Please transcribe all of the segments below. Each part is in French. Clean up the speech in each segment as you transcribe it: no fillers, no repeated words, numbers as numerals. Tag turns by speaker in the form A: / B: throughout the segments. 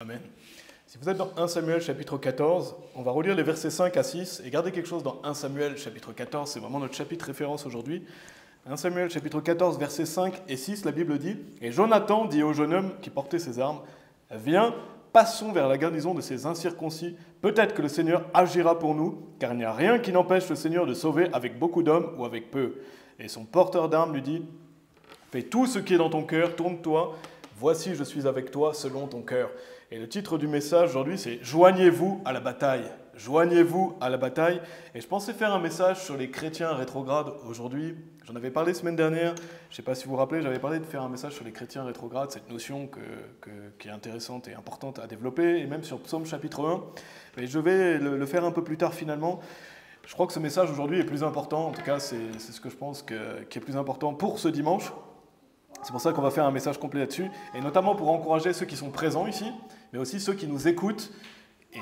A: Amen. Si vous êtes dans 1 Samuel chapitre 14, on va relire les versets 5 à 6 et gardez quelque chose dans 1 Samuel chapitre 14, c'est vraiment notre chapitre référence aujourd'hui. 1 Samuel chapitre 14, versets 5 et 6, la Bible dit « Et Jonathan dit au jeune homme qui portait ses armes, « Viens, passons vers la garnison de ces incirconcis, peut-être que le Seigneur agira pour nous, car il n'y a rien qui n'empêche le Seigneur de sauver avec beaucoup d'hommes ou avec peu. » Et son porteur d'armes lui dit « Fais tout ce qui est dans ton cœur, tourne-toi, voici je suis avec toi selon ton cœur. » Et le titre du message aujourd'hui, c'est « Joignez-vous à la bataille ». Joignez-vous à la bataille. Et je pensais faire un message sur les chrétiens rétrogrades aujourd'hui. J'en avais parlé semaine dernière. Je ne sais pas si vous vous rappelez, j'avais parlé de faire un message sur les chrétiens rétrogrades, cette notion qui est intéressante et importante à développer, et même sur Psaume chapitre 1. Mais je vais le faire un peu plus tard finalement. Je crois que ce message aujourd'hui est plus important. En tout cas, c'est ce que je pense qui est plus important pour ce dimanche. C'est pour ça qu'on va faire un message complet là-dessus, et notamment pour encourager ceux qui sont présents ici, mais aussi ceux qui nous écoutent et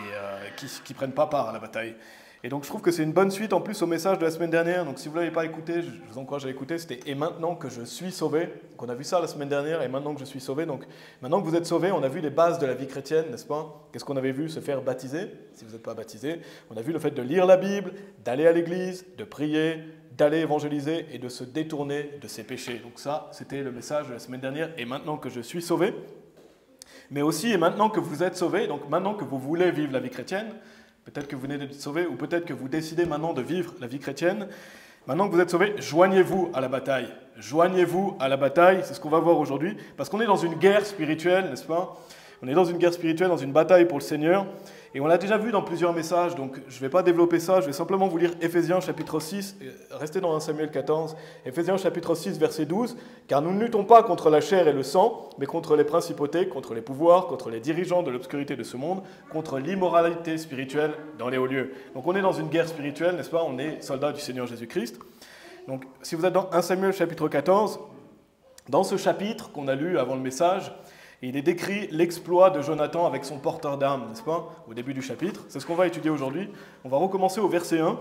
A: qui ne prennent pas part à la bataille. Et donc je trouve que c'est une bonne suite en plus au message de la semaine dernière. Donc si vous ne l'avez pas écouté, je vous encourage à l'écouter. C'était « Et maintenant que je suis sauvé ». Donc on a vu ça la semaine dernière, « Et maintenant que je suis sauvé ». Donc maintenant que vous êtes sauvé, on a vu les bases de la vie chrétienne, n'est-ce pas? Qu'est-ce qu'on avait vu? Se faire baptiser, si vous n'êtes pas baptisé. On a vu le fait de lire la Bible, d'aller à l'église, de prier, d'aller évangéliser et de se détourner de ses péchés. Donc ça, c'était le message de la semaine dernière. « Et maintenant que je suis sauvé ». Mais aussi, et maintenant que vous êtes sauvés, donc maintenant que vous voulez vivre la vie chrétienne, peut-être que vous venez d'être sauvés, ou peut-être que vous décidez maintenant de vivre la vie chrétienne, maintenant que vous êtes sauvés, joignez-vous à la bataille. Joignez-vous à la bataille, c'est ce qu'on va voir aujourd'hui, parce qu'on est dans une guerre spirituelle, n'est-ce pas? On est dans une guerre spirituelle, dans une bataille pour le Seigneur, et on l'a déjà vu dans plusieurs messages, donc je ne vais pas développer ça, je vais simplement vous lire Éphésiens chapitre 6, restez dans 1 Samuel 14, Éphésiens chapitre 6, verset 12, « Car nous ne luttons pas contre la chair et le sang, mais contre les principautés, contre les pouvoirs, contre les dirigeants de l'obscurité de ce monde, contre l'immoralité spirituelle dans les hauts lieux. » Donc on est dans une guerre spirituelle, n'est-ce pas? On est soldats du Seigneur Jésus-Christ. Donc si vous êtes dans 1 Samuel chapitre 14, dans ce chapitre qu'on a lu avant le message, il est décrit l'exploit de Jonathan avec son porteur d'armes, n'est-ce pas, au début du chapitre. C'est ce qu'on va étudier aujourd'hui. On va recommencer au verset 1.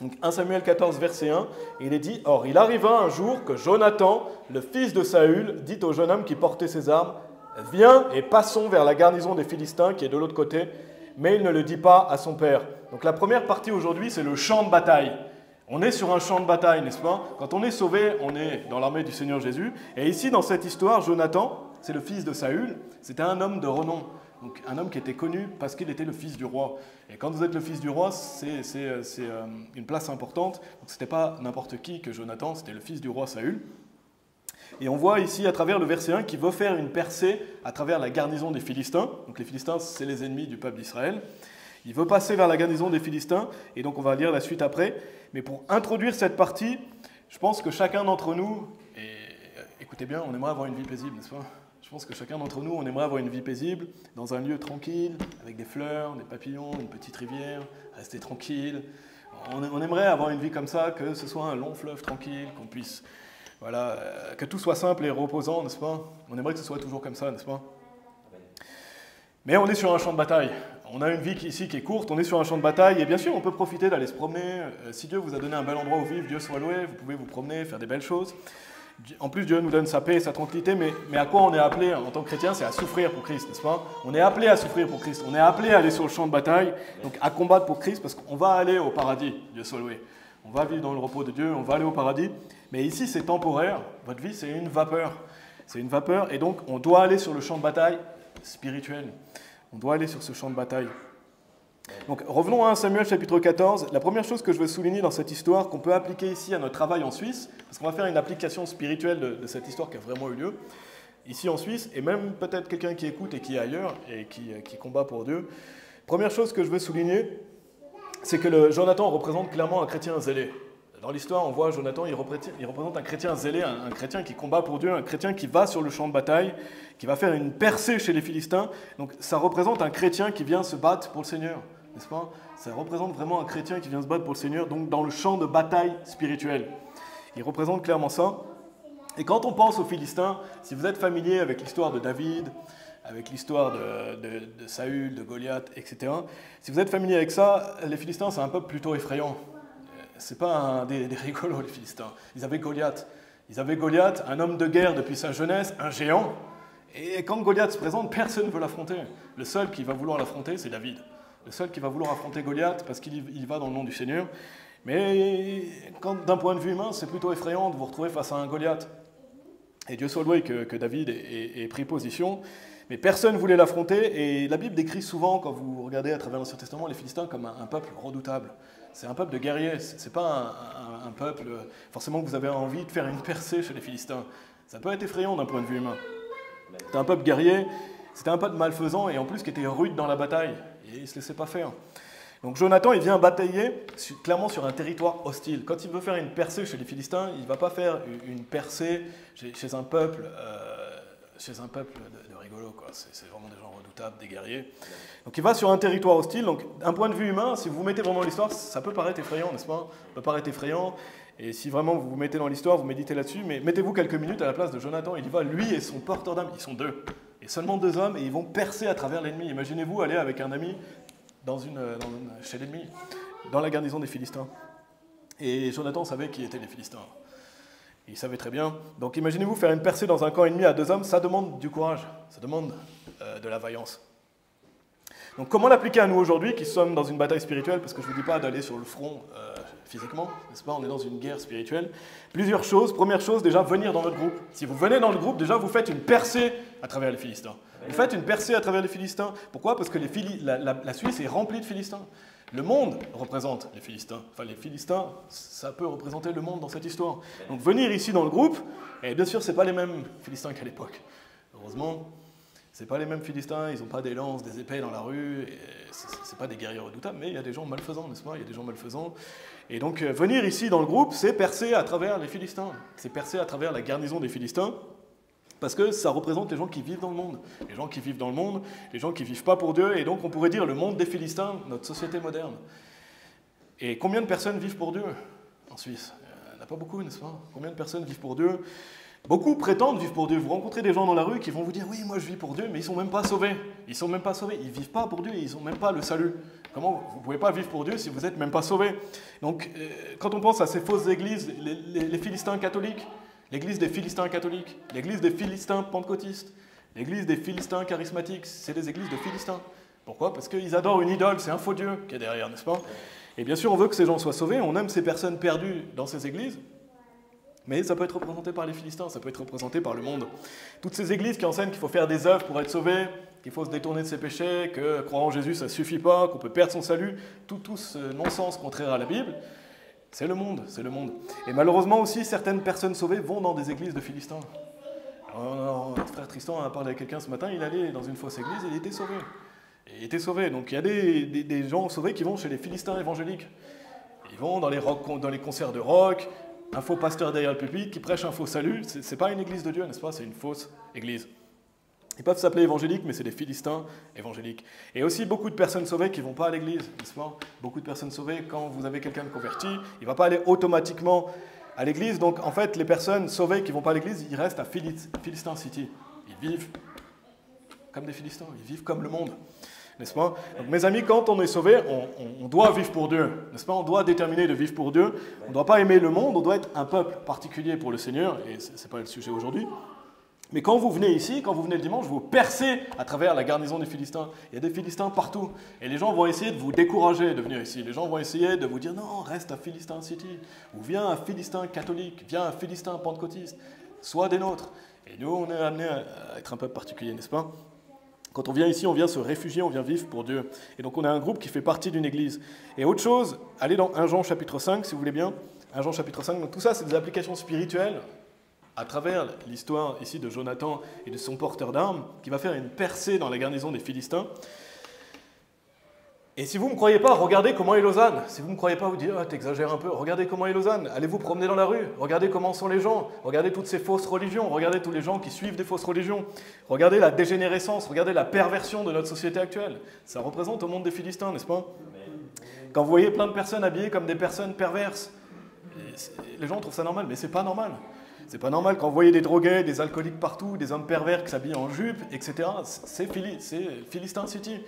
A: Donc 1 Samuel 14, verset 1. Et il est dit « Or, il arriva un jour que Jonathan, le fils de Saül, dit au jeune homme qui portait ses armes, « Viens et passons vers la garnison des Philistins qui est de l'autre côté. » Mais il ne le dit pas à son père. Donc la première partie aujourd'hui, c'est le champ de bataille. On est sur un champ de bataille, n'est-ce pas? Quand on est sauvé, on est dans l'armée du Seigneur Jésus. Et ici, dans cette histoire, Jonathan, c'est le fils de Saül, c'était un homme de renom. Donc un homme qui était connu parce qu'il était le fils du roi. Et quand vous êtes le fils du roi, c'est une place importante. Donc ce n'était pas n'importe qui que Jonathan, c'était le fils du roi Saül. Et on voit ici, à travers le verset 1, qu'il veut faire une percée à travers la garnison des Philistins. Donc les Philistins, c'est les ennemis du peuple d'Israël. Il veut passer vers la garnison des Philistins, et donc on va lire la suite après. Mais pour introduire cette partie, je pense que chacun d'entre nous, et écoutez bien, on aimerait avoir une vie paisible, n'est-ce pas? Je pense que chacun d'entre nous, on aimerait avoir une vie paisible, dans un lieu tranquille, avec des fleurs, des papillons, une petite rivière, rester tranquille. On aimerait avoir une vie comme ça, que ce soit un long fleuve tranquille, qu'on puisse, voilà, que tout soit simple et reposant, n'est-ce pas? On aimerait que ce soit toujours comme ça, n'est-ce pas? Mais on est sur un champ de bataille. On a une vie ici qui est courte, on est sur un champ de bataille, et bien sûr, on peut profiter d'aller se promener. Si Dieu vous a donné un bel endroit où vivre, Dieu soit loué, vous pouvez vous promener, faire des belles choses. En plus, Dieu nous donne sa paix et sa tranquillité, mais à quoi on est appelé en tant que chrétien? C'est à souffrir pour Christ, n'est-ce pas? On est appelé à souffrir pour Christ, on est appelé à aller sur le champ de bataille, donc à combattre pour Christ, parce qu'on va aller au paradis, Dieu soit loué. On va vivre dans le repos de Dieu, on va aller au paradis, mais ici c'est temporaire, votre vie c'est une vapeur. C'est une vapeur, et donc on doit aller sur le champ de bataille spirituel. On doit aller sur ce champ de bataille. Donc revenons à 1 Samuel chapitre 14. La première chose que je veux souligner dans cette histoire, qu'on peut appliquer ici à notre travail en Suisse, parce qu'on va faire une application spirituelle de cette histoire qui a vraiment eu lieu, ici en Suisse, et même peut-être quelqu'un qui écoute et qui est ailleurs, et qui combat pour Dieu. Première chose que je veux souligner, c'est que Jonathan représente clairement un chrétien zélé. Dans l'histoire, on voit Jonathan, il représente un chrétien zélé, un chrétien qui combat pour Dieu, un chrétien qui va sur le champ de bataille, qui va faire une percée chez les Philistins. Donc ça représente un chrétien qui vient se battre pour le Seigneur, n'est-ce pas? Ça représente vraiment un chrétien qui vient se battre pour le Seigneur, donc dans le champ de bataille spirituel. Il représente clairement ça. Et quand on pense aux Philistins, si vous êtes familier avec l'histoire de David, avec l'histoire de Saül, de Goliath, etc., si vous êtes familier avec ça, les Philistins, c'est un peuple plutôt effrayant. C'est pas des rigolos, les Philistins. Ils avaient Goliath. Ils avaient Goliath, un homme de guerre depuis sa jeunesse, un géant. Et quand Goliath se présente, personne ne veut l'affronter. Le seul qui va vouloir l'affronter, c'est David. Le seul qui va vouloir affronter Goliath parce qu'il va dans le nom du Seigneur. Mais d'un point de vue humain, c'est plutôt effrayant de vous retrouver face à un Goliath. Et Dieu soit loué que David ait pris position. Mais personne ne voulait l'affronter. Et la Bible décrit souvent, quand vous regardez à travers l'Ancien Testament, les Philistins comme un peuple redoutable. C'est un peuple de guerriers. C'est pas un peuple forcément que vous avez envie de faire une percée chez les Philistins. Ça peut être effrayant d'un point de vue humain. C'était un peuple guerrier, c'était un peuple malfaisant et en plus qui était rude dans la bataille. Et il ne se laissait pas faire. Donc Jonathan, il vient batailler clairement sur un territoire hostile. Quand il veut faire une percée chez les Philistins, il ne va pas faire une percée chez un peuple, de rigolos, quoi. C'est vraiment des gens redoutables, des guerriers. Donc il va sur un territoire hostile. Donc d'un point de vue humain, si vous vous mettez vraiment dans l'histoire, ça peut paraître effrayant, n'est-ce pas? Ça peut paraître effrayant. Et si vraiment vous vous mettez dans l'histoire, vous méditez là-dessus, mais mettez-vous quelques minutes à la place de Jonathan. Il y va, lui et son porteur d'armes, ils sont deux. Et seulement deux hommes, et ils vont percer à travers l'ennemi. Imaginez-vous aller avec un ami chez l'ennemi, dans la garnison des Philistins. Et Jonathan savait qui étaient les Philistins. Il savait très bien. Donc imaginez-vous faire une percée dans un camp ennemi à deux hommes, ça demande du courage, ça demande de la vaillance. Donc comment l'appliquer à nous aujourd'hui, qui sommes dans une bataille spirituelle, parce que je ne vous dis pas d'aller sur le front physiquement, n'est-ce pas? On est dans une guerre spirituelle. Plusieurs choses. Première chose, déjà, venir dans notre groupe. Si vous venez dans le groupe, déjà, vous faites une percée à travers les Philistins. Vous faites une percée à travers les Philistins. Pourquoi? Parce que la Suisse est remplie de Philistins. Le monde représente les Philistins. Enfin, les Philistins, ça peut représenter le monde dans cette histoire. Donc venir ici dans le groupe, et bien sûr, ce n'est pas les mêmes Philistins qu'à l'époque. Heureusement, ce n'est pas les mêmes Philistins, ils n'ont pas des lances, des épées dans la rue, ce n'est pas des guerriers redoutables, mais il y a des gens malfaisants, n'est-ce pas? Il y a des gens malfaisants. Et donc venir ici dans le groupe, c'est percer à travers les Philistins. C'est percer à travers la garnison des Philistins. Parce que ça représente les gens qui vivent dans le monde. Les gens qui vivent dans le monde, les gens qui ne vivent pas pour Dieu, et donc on pourrait dire le monde des Philistins, notre société moderne. Et combien de personnes vivent pour Dieu en Suisse? Il n'y en a pas beaucoup, n'est-ce pas? Combien de personnes vivent pour Dieu? Beaucoup prétendent vivre pour Dieu. Vous rencontrez des gens dans la rue qui vont vous dire « Oui, moi je vis pour Dieu », mais ils ne sont même pas sauvés. Ils ne sont même pas sauvés. Ils ne vivent pas pour Dieu, ils n'ont même pas le salut. Comment vous ne pouvez pas vivre pour Dieu si vous n'êtes même pas sauvés? Donc, quand on pense à ces fausses églises, les Philistins catholiques, l'église des Philistins catholiques, l'église des Philistins pentecôtistes, l'église des Philistins charismatiques, c'est des églises de Philistins. Pourquoi? Parce qu'ils adorent une idole, c'est un faux Dieu qui est derrière, n'est-ce pas? Et bien sûr, on veut que ces gens soient sauvés, on aime ces personnes perdues dans ces églises, mais ça peut être représenté par les Philistins, ça peut être représenté par le monde. Toutes ces églises qui enseignent qu'il faut faire des œuvres pour être sauvé, qu'il faut se détourner de ses péchés, que croire en Jésus, ça ne suffit pas, qu'on peut perdre son salut, tout ce non-sens contraire à la Bible, c'est le monde, c'est le monde. Et malheureusement aussi, certaines personnes sauvées vont dans des églises de Philistins. Alors, notre frère Tristan a parlé à quelqu'un ce matin, il allait dans une fausse église et il était sauvé. Et il était sauvé. Donc il y a des gens sauvés qui vont chez les Philistins évangéliques. Ils vont dans les concerts de rock, un faux pasteur derrière le pupitre qui prêche un faux salut. C'est pas une église de Dieu, n'est-ce pas? C'est une fausse église. Ils peuvent s'appeler évangéliques, mais c'est des Philistins évangéliques. Et aussi beaucoup de personnes sauvées qui ne vont pas à l'église, n'est-ce pas? Beaucoup de personnes sauvées, quand vous avez quelqu'un de converti, il ne va pas aller automatiquement à l'église. Donc en fait, les personnes sauvées qui ne vont pas à l'église, ils restent à Philistin City. Ils vivent comme des Philistins, ils vivent comme le monde, n'est-ce pas? Donc mes amis, quand on est sauvé, on doit vivre pour Dieu, n'est-ce pas? On doit déterminer de vivre pour Dieu. On ne doit pas aimer le monde, on doit être un peuple particulier pour le Seigneur, et ce n'est pas le sujet aujourd'hui. Mais quand vous venez ici, quand vous venez le dimanche, vous percez à travers la garnison des Philistins. Il y a des Philistins partout. Et les gens vont essayer de vous décourager de venir ici. Les gens vont essayer de vous dire « Non, reste à Philistin City. » Ou « Viens à Philistin catholique. Viens à Philistin pentecôtiste. Sois des nôtres. » Et nous, on est amené à être un peuple particulier, n'est-ce pas? Quand on vient ici, on vient se réfugier, on vient vivre pour Dieu. Et donc on a un groupe qui fait partie d'une église. Et autre chose, allez dans 1 Jean chapitre 5, si vous voulez bien. 1 Jean chapitre 5. Donc tout ça, c'est des applications spirituelles à travers l'histoire ici de Jonathan et de son porteur d'armes, qui va faire une percée dans la garnison des Philistins. Et si vous ne me croyez pas, regardez comment est Lausanne. Si vous ne me croyez pas, vous dites « Ah, t'exagères un peu. » Regardez comment est Lausanne. Allez vous promener dans la rue. Regardez comment sont les gens. Regardez toutes ces fausses religions. Regardez tous les gens qui suivent des fausses religions. Regardez la dégénérescence. Regardez la perversion de notre société actuelle. Ça représente au monde des Philistins, n'est-ce pas? Quand vous voyez plein de personnes habillées comme des personnes perverses, les gens trouvent ça normal, mais c'est pas normal. C'est pas normal quand vous voyez des drogués, des alcooliques partout, des hommes pervers qui s'habillent en jupe, etc. C'est Philistin City.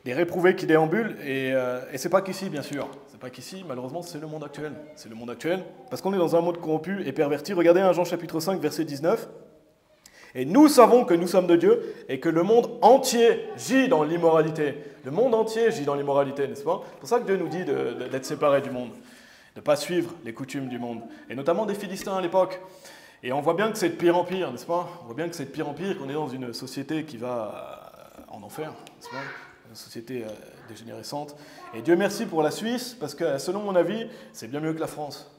A: Des réprouvés qui déambulent, et c'est pas qu'ici, bien sûr. C'est pas qu'ici, malheureusement, c'est le monde actuel. C'est le monde actuel, parce qu'on est dans un monde corrompu et perverti. Regardez 1 Jean chapitre 5, verset 19. Et nous savons que nous sommes de Dieu et que le monde entier gît dans l'immoralité. Le monde entier gît dans l'immoralité, n'est-ce pas? C'est pour ça que Dieu nous dit d'être séparés du monde, de ne pas suivre les coutumes du monde, et notamment des Philistins à l'époque. Et on voit bien que c'est de pire en pire, n'est-ce pas? On voit bien que c'est de pire en pire, qu'on est dans une société qui va en enfer, n'est-ce pas? Une société dégénérescente. Et Dieu merci pour la Suisse, parce que selon mon avis, c'est bien mieux que la France.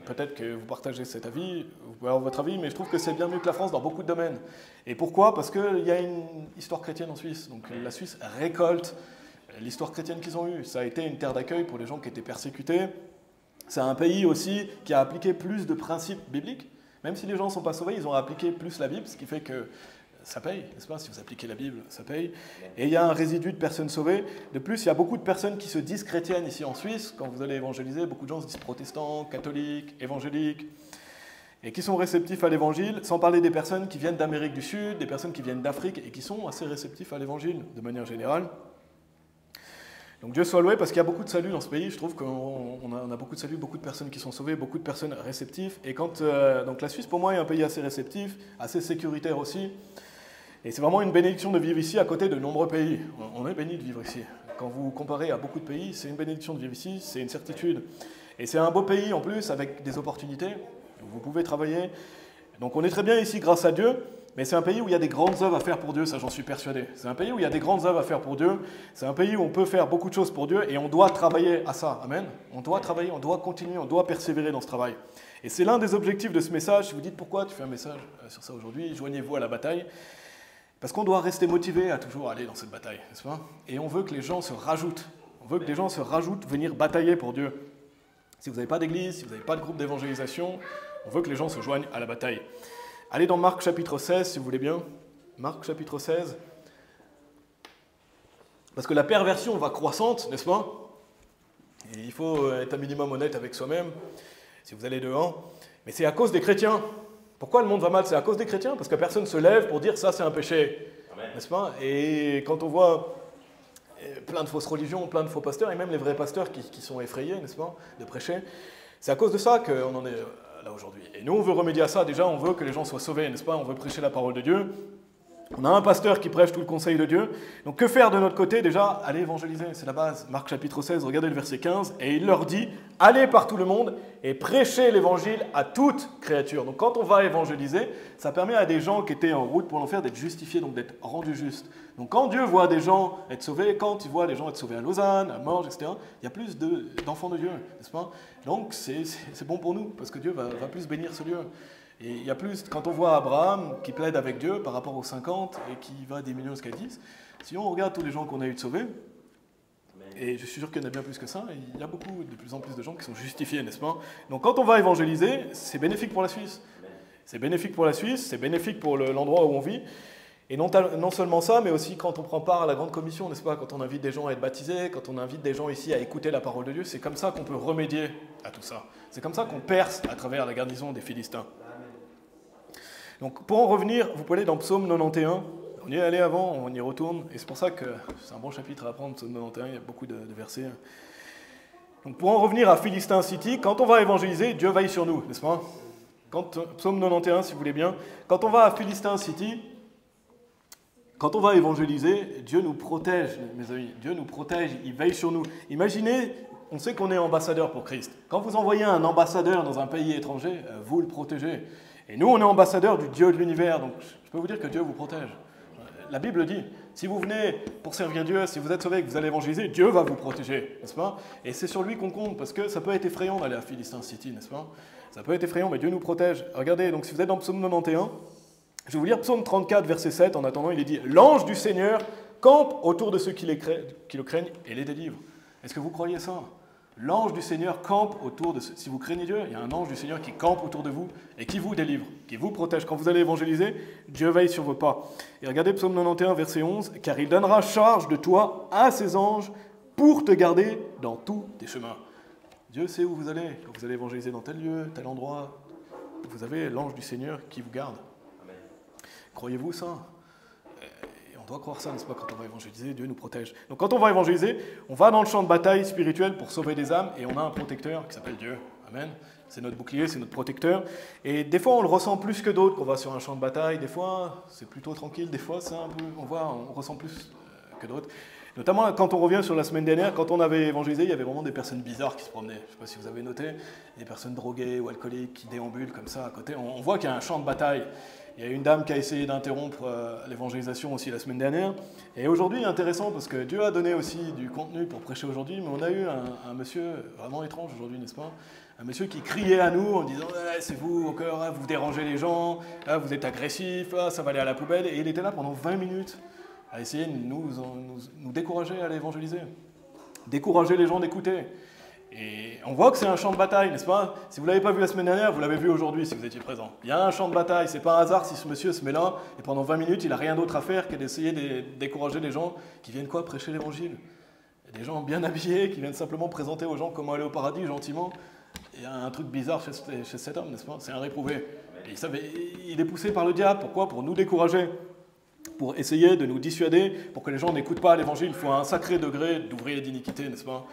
A: Peut-être que vous partagez cet avis, vous pouvez avoir votre avis, mais je trouve que c'est bien mieux que la France dans beaucoup de domaines. Et pourquoi? Parce qu'il y a une histoire chrétienne en Suisse. Donc la Suisse récolte l'histoire chrétienne qu'ils ont eue. Ça a été une terre d'accueil pour les gens qui étaient persécutés. C'est un pays aussi qui a appliqué plus de principes bibliques. Même si les gens ne sont pas sauvés, ils ont appliqué plus la Bible, ce qui fait que ça paye, n'est-ce pas? Si vous appliquez la Bible, ça paye. Et il y a un résidu de personnes sauvées. De plus, il y a beaucoup de personnes qui se disent chrétiennes ici en Suisse. Quand vous allez évangéliser, beaucoup de gens se disent protestants, catholiques, évangéliques, et qui sont réceptifs à l'évangile, sans parler des personnes qui viennent d'Amérique du Sud, des personnes qui viennent d'Afrique, et qui sont assez réceptifs à l'évangile, de manière générale. Donc Dieu soit loué, parce qu'il y a beaucoup de salut dans ce pays. Je trouve qu'on a beaucoup de salut, beaucoup de personnes qui sont sauvées, beaucoup de personnes réceptives. Et donc la Suisse, pour moi, est un pays assez réceptif, assez sécuritaire aussi. Et c'est vraiment une bénédiction de vivre ici à côté de nombreux pays. On est béni de vivre ici. Quand vous comparez à beaucoup de pays, c'est une bénédiction de vivre ici, c'est une certitude. Et c'est un beau pays en plus, avec des opportunités. Vous pouvez travailler. Donc on est très bien ici grâce à Dieu, mais c'est un pays où il y a des grandes œuvres à faire pour Dieu, ça j'en suis persuadé. C'est un pays où il y a des grandes œuvres à faire pour Dieu. C'est un pays où on peut faire beaucoup de choses pour Dieu et on doit travailler à ça. Amen. On doit travailler, on doit continuer, on doit persévérer dans ce travail. Et c'est l'un des objectifs de ce message. Si vous dites pourquoi tu fais un message sur ça aujourd'hui, joignez-vous à la bataille. Parce qu'on doit rester motivé à toujours aller dans cette bataille, n'est-ce pas? Et on veut que les gens se rajoutent. On veut que les gens se rajoutent, venir batailler pour Dieu. Si vous n'avez pas d'église, si vous n'avez pas de groupe d'évangélisation, on veut que les gens se joignent à la bataille. Allez dans Marc chapitre 16, si vous voulez bien. Marc chapitre 16. Parce que la perversion va croissante, n'est-ce pas? Et il faut être un minimum honnête avec soi-même, si vous allez dehors. Mais c'est à cause des chrétiens. Pourquoi le monde va mal? C'est à cause des chrétiens, parce que personne ne se lève pour dire ça c'est un péché, n'est-ce pas? Et quand on voit plein de fausses religions, plein de faux pasteurs, et même les vrais pasteurs qui sont effrayés, n'est-ce pas, de prêcher, c'est à cause de ça qu'on en est là aujourd'hui. Et nous, on veut remédier à ça. Déjà, on veut que les gens soient sauvés, n'est-ce pas? On veut prêcher la parole de Dieu. On a un pasteur qui prêche tout le conseil de Dieu. Donc que faire de notre côté? Déjà, aller évangéliser, c'est la base. Marc chapitre 16, regardez le verset 15, et il leur dit, allez par tout le monde et prêchez l'évangile à toute créature. Donc quand on va évangéliser, ça permet à des gens qui étaient en route pour l'enfer d'être justifiés, donc d'être rendus justes. Donc quand Dieu voit des gens être sauvés, quand il voit les gens être sauvés à Lausanne, à Morges, etc., il y a plus d'enfants de Dieu, n'est-ce pas? Donc c'est bon pour nous, parce que Dieu va plus bénir ce lieu. Et il y a plus, quand on voit Abraham qui plaide avec Dieu par rapport aux 50 et qui va diminuer jusqu'à 10, si on regarde tous les gens qu'on a eu de sauvés, et je suis sûr qu'il y en a bien plus que ça, il y a de plus en plus de gens qui sont justifiés, n'est-ce pas? Donc quand on va évangéliser, c'est bénéfique pour la Suisse. C'est bénéfique pour la Suisse, c'est bénéfique pour l'endroit où on vit. Et non seulement ça, mais aussi quand on prend part à la grande commission, n'est-ce pas? Quand on invite des gens à être baptisés, quand on invite des gens ici à écouter la parole de Dieu, c'est comme ça qu'on peut remédier à tout ça. C'est comme ça qu'on perce à travers la garnison des Philistins. Donc pour en revenir, vous pouvez aller dans Psaume 91. On y est allé avant, on y retourne, et c'est pour ça que c'est un bon chapitre à apprendre, Psaume 91, il y a beaucoup de versets. Donc pour en revenir à Philistin City, quand on va évangéliser, Dieu veille sur nous, n'est-ce pas? Psaume 91, si vous voulez bien. Quand on va à Philistin City, quand on va évangéliser, Dieu nous protège, mes amis. Dieu nous protège, il veille sur nous. Imaginez, on sait qu'on est ambassadeur pour Christ. Quand vous envoyez un ambassadeur dans un pays étranger, vous le protégez. Et nous, on est ambassadeurs du Dieu de l'univers, donc je peux vous dire que Dieu vous protège. La Bible dit, si vous venez pour servir Dieu, si vous êtes sauvé et que vous allez évangéliser, Dieu va vous protéger, n'est-ce pas? Et c'est sur lui qu'on compte, parce que ça peut être effrayant d'aller à Philistin City, n'est-ce pas? Ça peut être effrayant, mais Dieu nous protège. Regardez, donc si vous êtes dans Psaume 91, je vais vous lire Psaume 34, verset 7, en attendant, il est dit « L'ange du Seigneur campe autour de ceux qui le craignent et les délivre. » Est-ce que vous croyez ça? L'ange du Seigneur campe autour de ceux... Si vous craignez Dieu, il y a un ange du Seigneur qui campe autour de vous et qui vous délivre, qui vous protège. Quand vous allez évangéliser, Dieu veille sur vos pas. Et regardez Psaume 91, verset 11, « Car il donnera charge de toi à ses anges pour te garder dans tous tes chemins. » Dieu sait où vous allez. Quand vous allez évangéliser dans tel lieu, tel endroit, vous avez l'ange du Seigneur qui vous garde. Amen. Croyez-vous ça? On doit croire ça, n'est-ce pas? Quand on va évangéliser, Dieu nous protège. Donc quand on va évangéliser, on va dans le champ de bataille spirituel pour sauver des âmes et on a un protecteur qui s'appelle Dieu. Amen. C'est notre bouclier, c'est notre protecteur. Et des fois, on le ressent plus que d'autres, qu'on va sur un champ de bataille. Des fois, c'est plutôt tranquille. Des fois, c'est un peu, on ressent plus que d'autres. Notamment, quand on revient sur la semaine dernière, quand on avait évangélisé, il y avait vraiment des personnes bizarres qui se promenaient. Je ne sais pas si vous avez noté, des personnes droguées ou alcooliques qui déambulent comme ça à côté. On voit qu'il y a un champ de bataille. Il y a une dame qui a essayé d'interrompre l'évangélisation aussi la semaine dernière. Et aujourd'hui, intéressant, parce que Dieu a donné aussi du contenu pour prêcher aujourd'hui, mais on a eu un monsieur vraiment étrange aujourd'hui, n'est-ce pas? Un monsieur qui criait à nous en disant « c'est vous encore, vous dérangez les gens, vous êtes agressifs, ça va aller à la poubelle ». Et il était là pendant 20 minutes à essayer de nous décourager à aller évangéliser, décourager les gens d'écouter. Et on voit que c'est un champ de bataille, n'est-ce pas? Si vous ne l'avez pas vu la semaine dernière, vous l'avez vu aujourd'hui si vous étiez présent. Il y a un champ de bataille, c'est pas un hasard si ce monsieur se met là et pendant 20 minutes, il n'a rien d'autre à faire que d'essayer de décourager les gens qui viennent quoi? Prêcher l'évangile. Des gens bien habillés qui viennent simplement présenter aux gens comment aller au paradis gentiment. Il y a un truc bizarre chez cet homme, n'est-ce pas? C'est un réprouvé. Et il est poussé par le diable. Pourquoi? Pour nous décourager, pour essayer de nous dissuader, pour que les gens n'écoutent pas l'évangile. Il faut un sacré degré d'ouvrier d'iniquité, n'est-ce pas?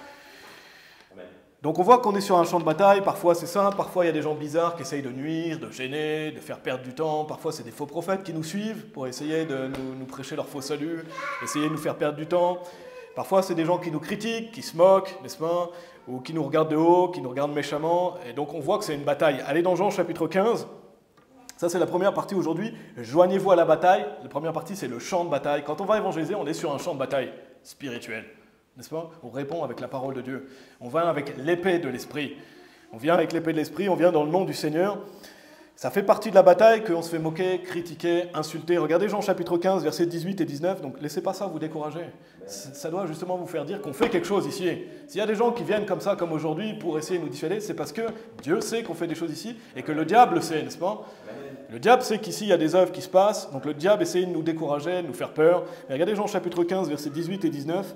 A: Donc on voit qu'on est sur un champ de bataille, parfois c'est ça, parfois il y a des gens bizarres qui essayent de nuire, de gêner, de faire perdre du temps, parfois c'est des faux prophètes qui nous suivent pour essayer de nous prêcher leur faux salut, essayer de nous faire perdre du temps. Parfois c'est des gens qui nous critiquent, qui se moquent, n'est-ce pas, ou qui nous regardent de haut, qui nous regardent méchamment, et donc on voit que c'est une bataille. Allez dans Jean chapitre 15, ça c'est la première partie aujourd'hui, joignez-vous à la bataille, la première partie c'est le champ de bataille. Quand on va évangéliser, on est sur un champ de bataille spirituel. N'est-ce pas? On répond avec la parole de Dieu. On vient avec l'épée de l'Esprit. On vient avec l'épée de l'Esprit, on vient dans le nom du Seigneur. Ça fait partie de la bataille qu'on se fait moquer, critiquer, insulter. Regardez Jean chapitre 15, versets 18 et 19. Donc laissez pas ça vous décourager. Ça doit justement vous faire dire qu'on fait quelque chose ici. S'il y a des gens qui viennent comme ça, comme aujourd'hui, pour essayer de nous dissuader, c'est parce que Dieu sait qu'on fait des choses ici et que le diable le sait, n'est-ce pas? Le diable sait qu'ici, il y a des œuvres qui se passent. Donc le diable essaie de nous décourager, de nous faire peur. Mais regardez Jean chapitre 15, versets 18 et 19.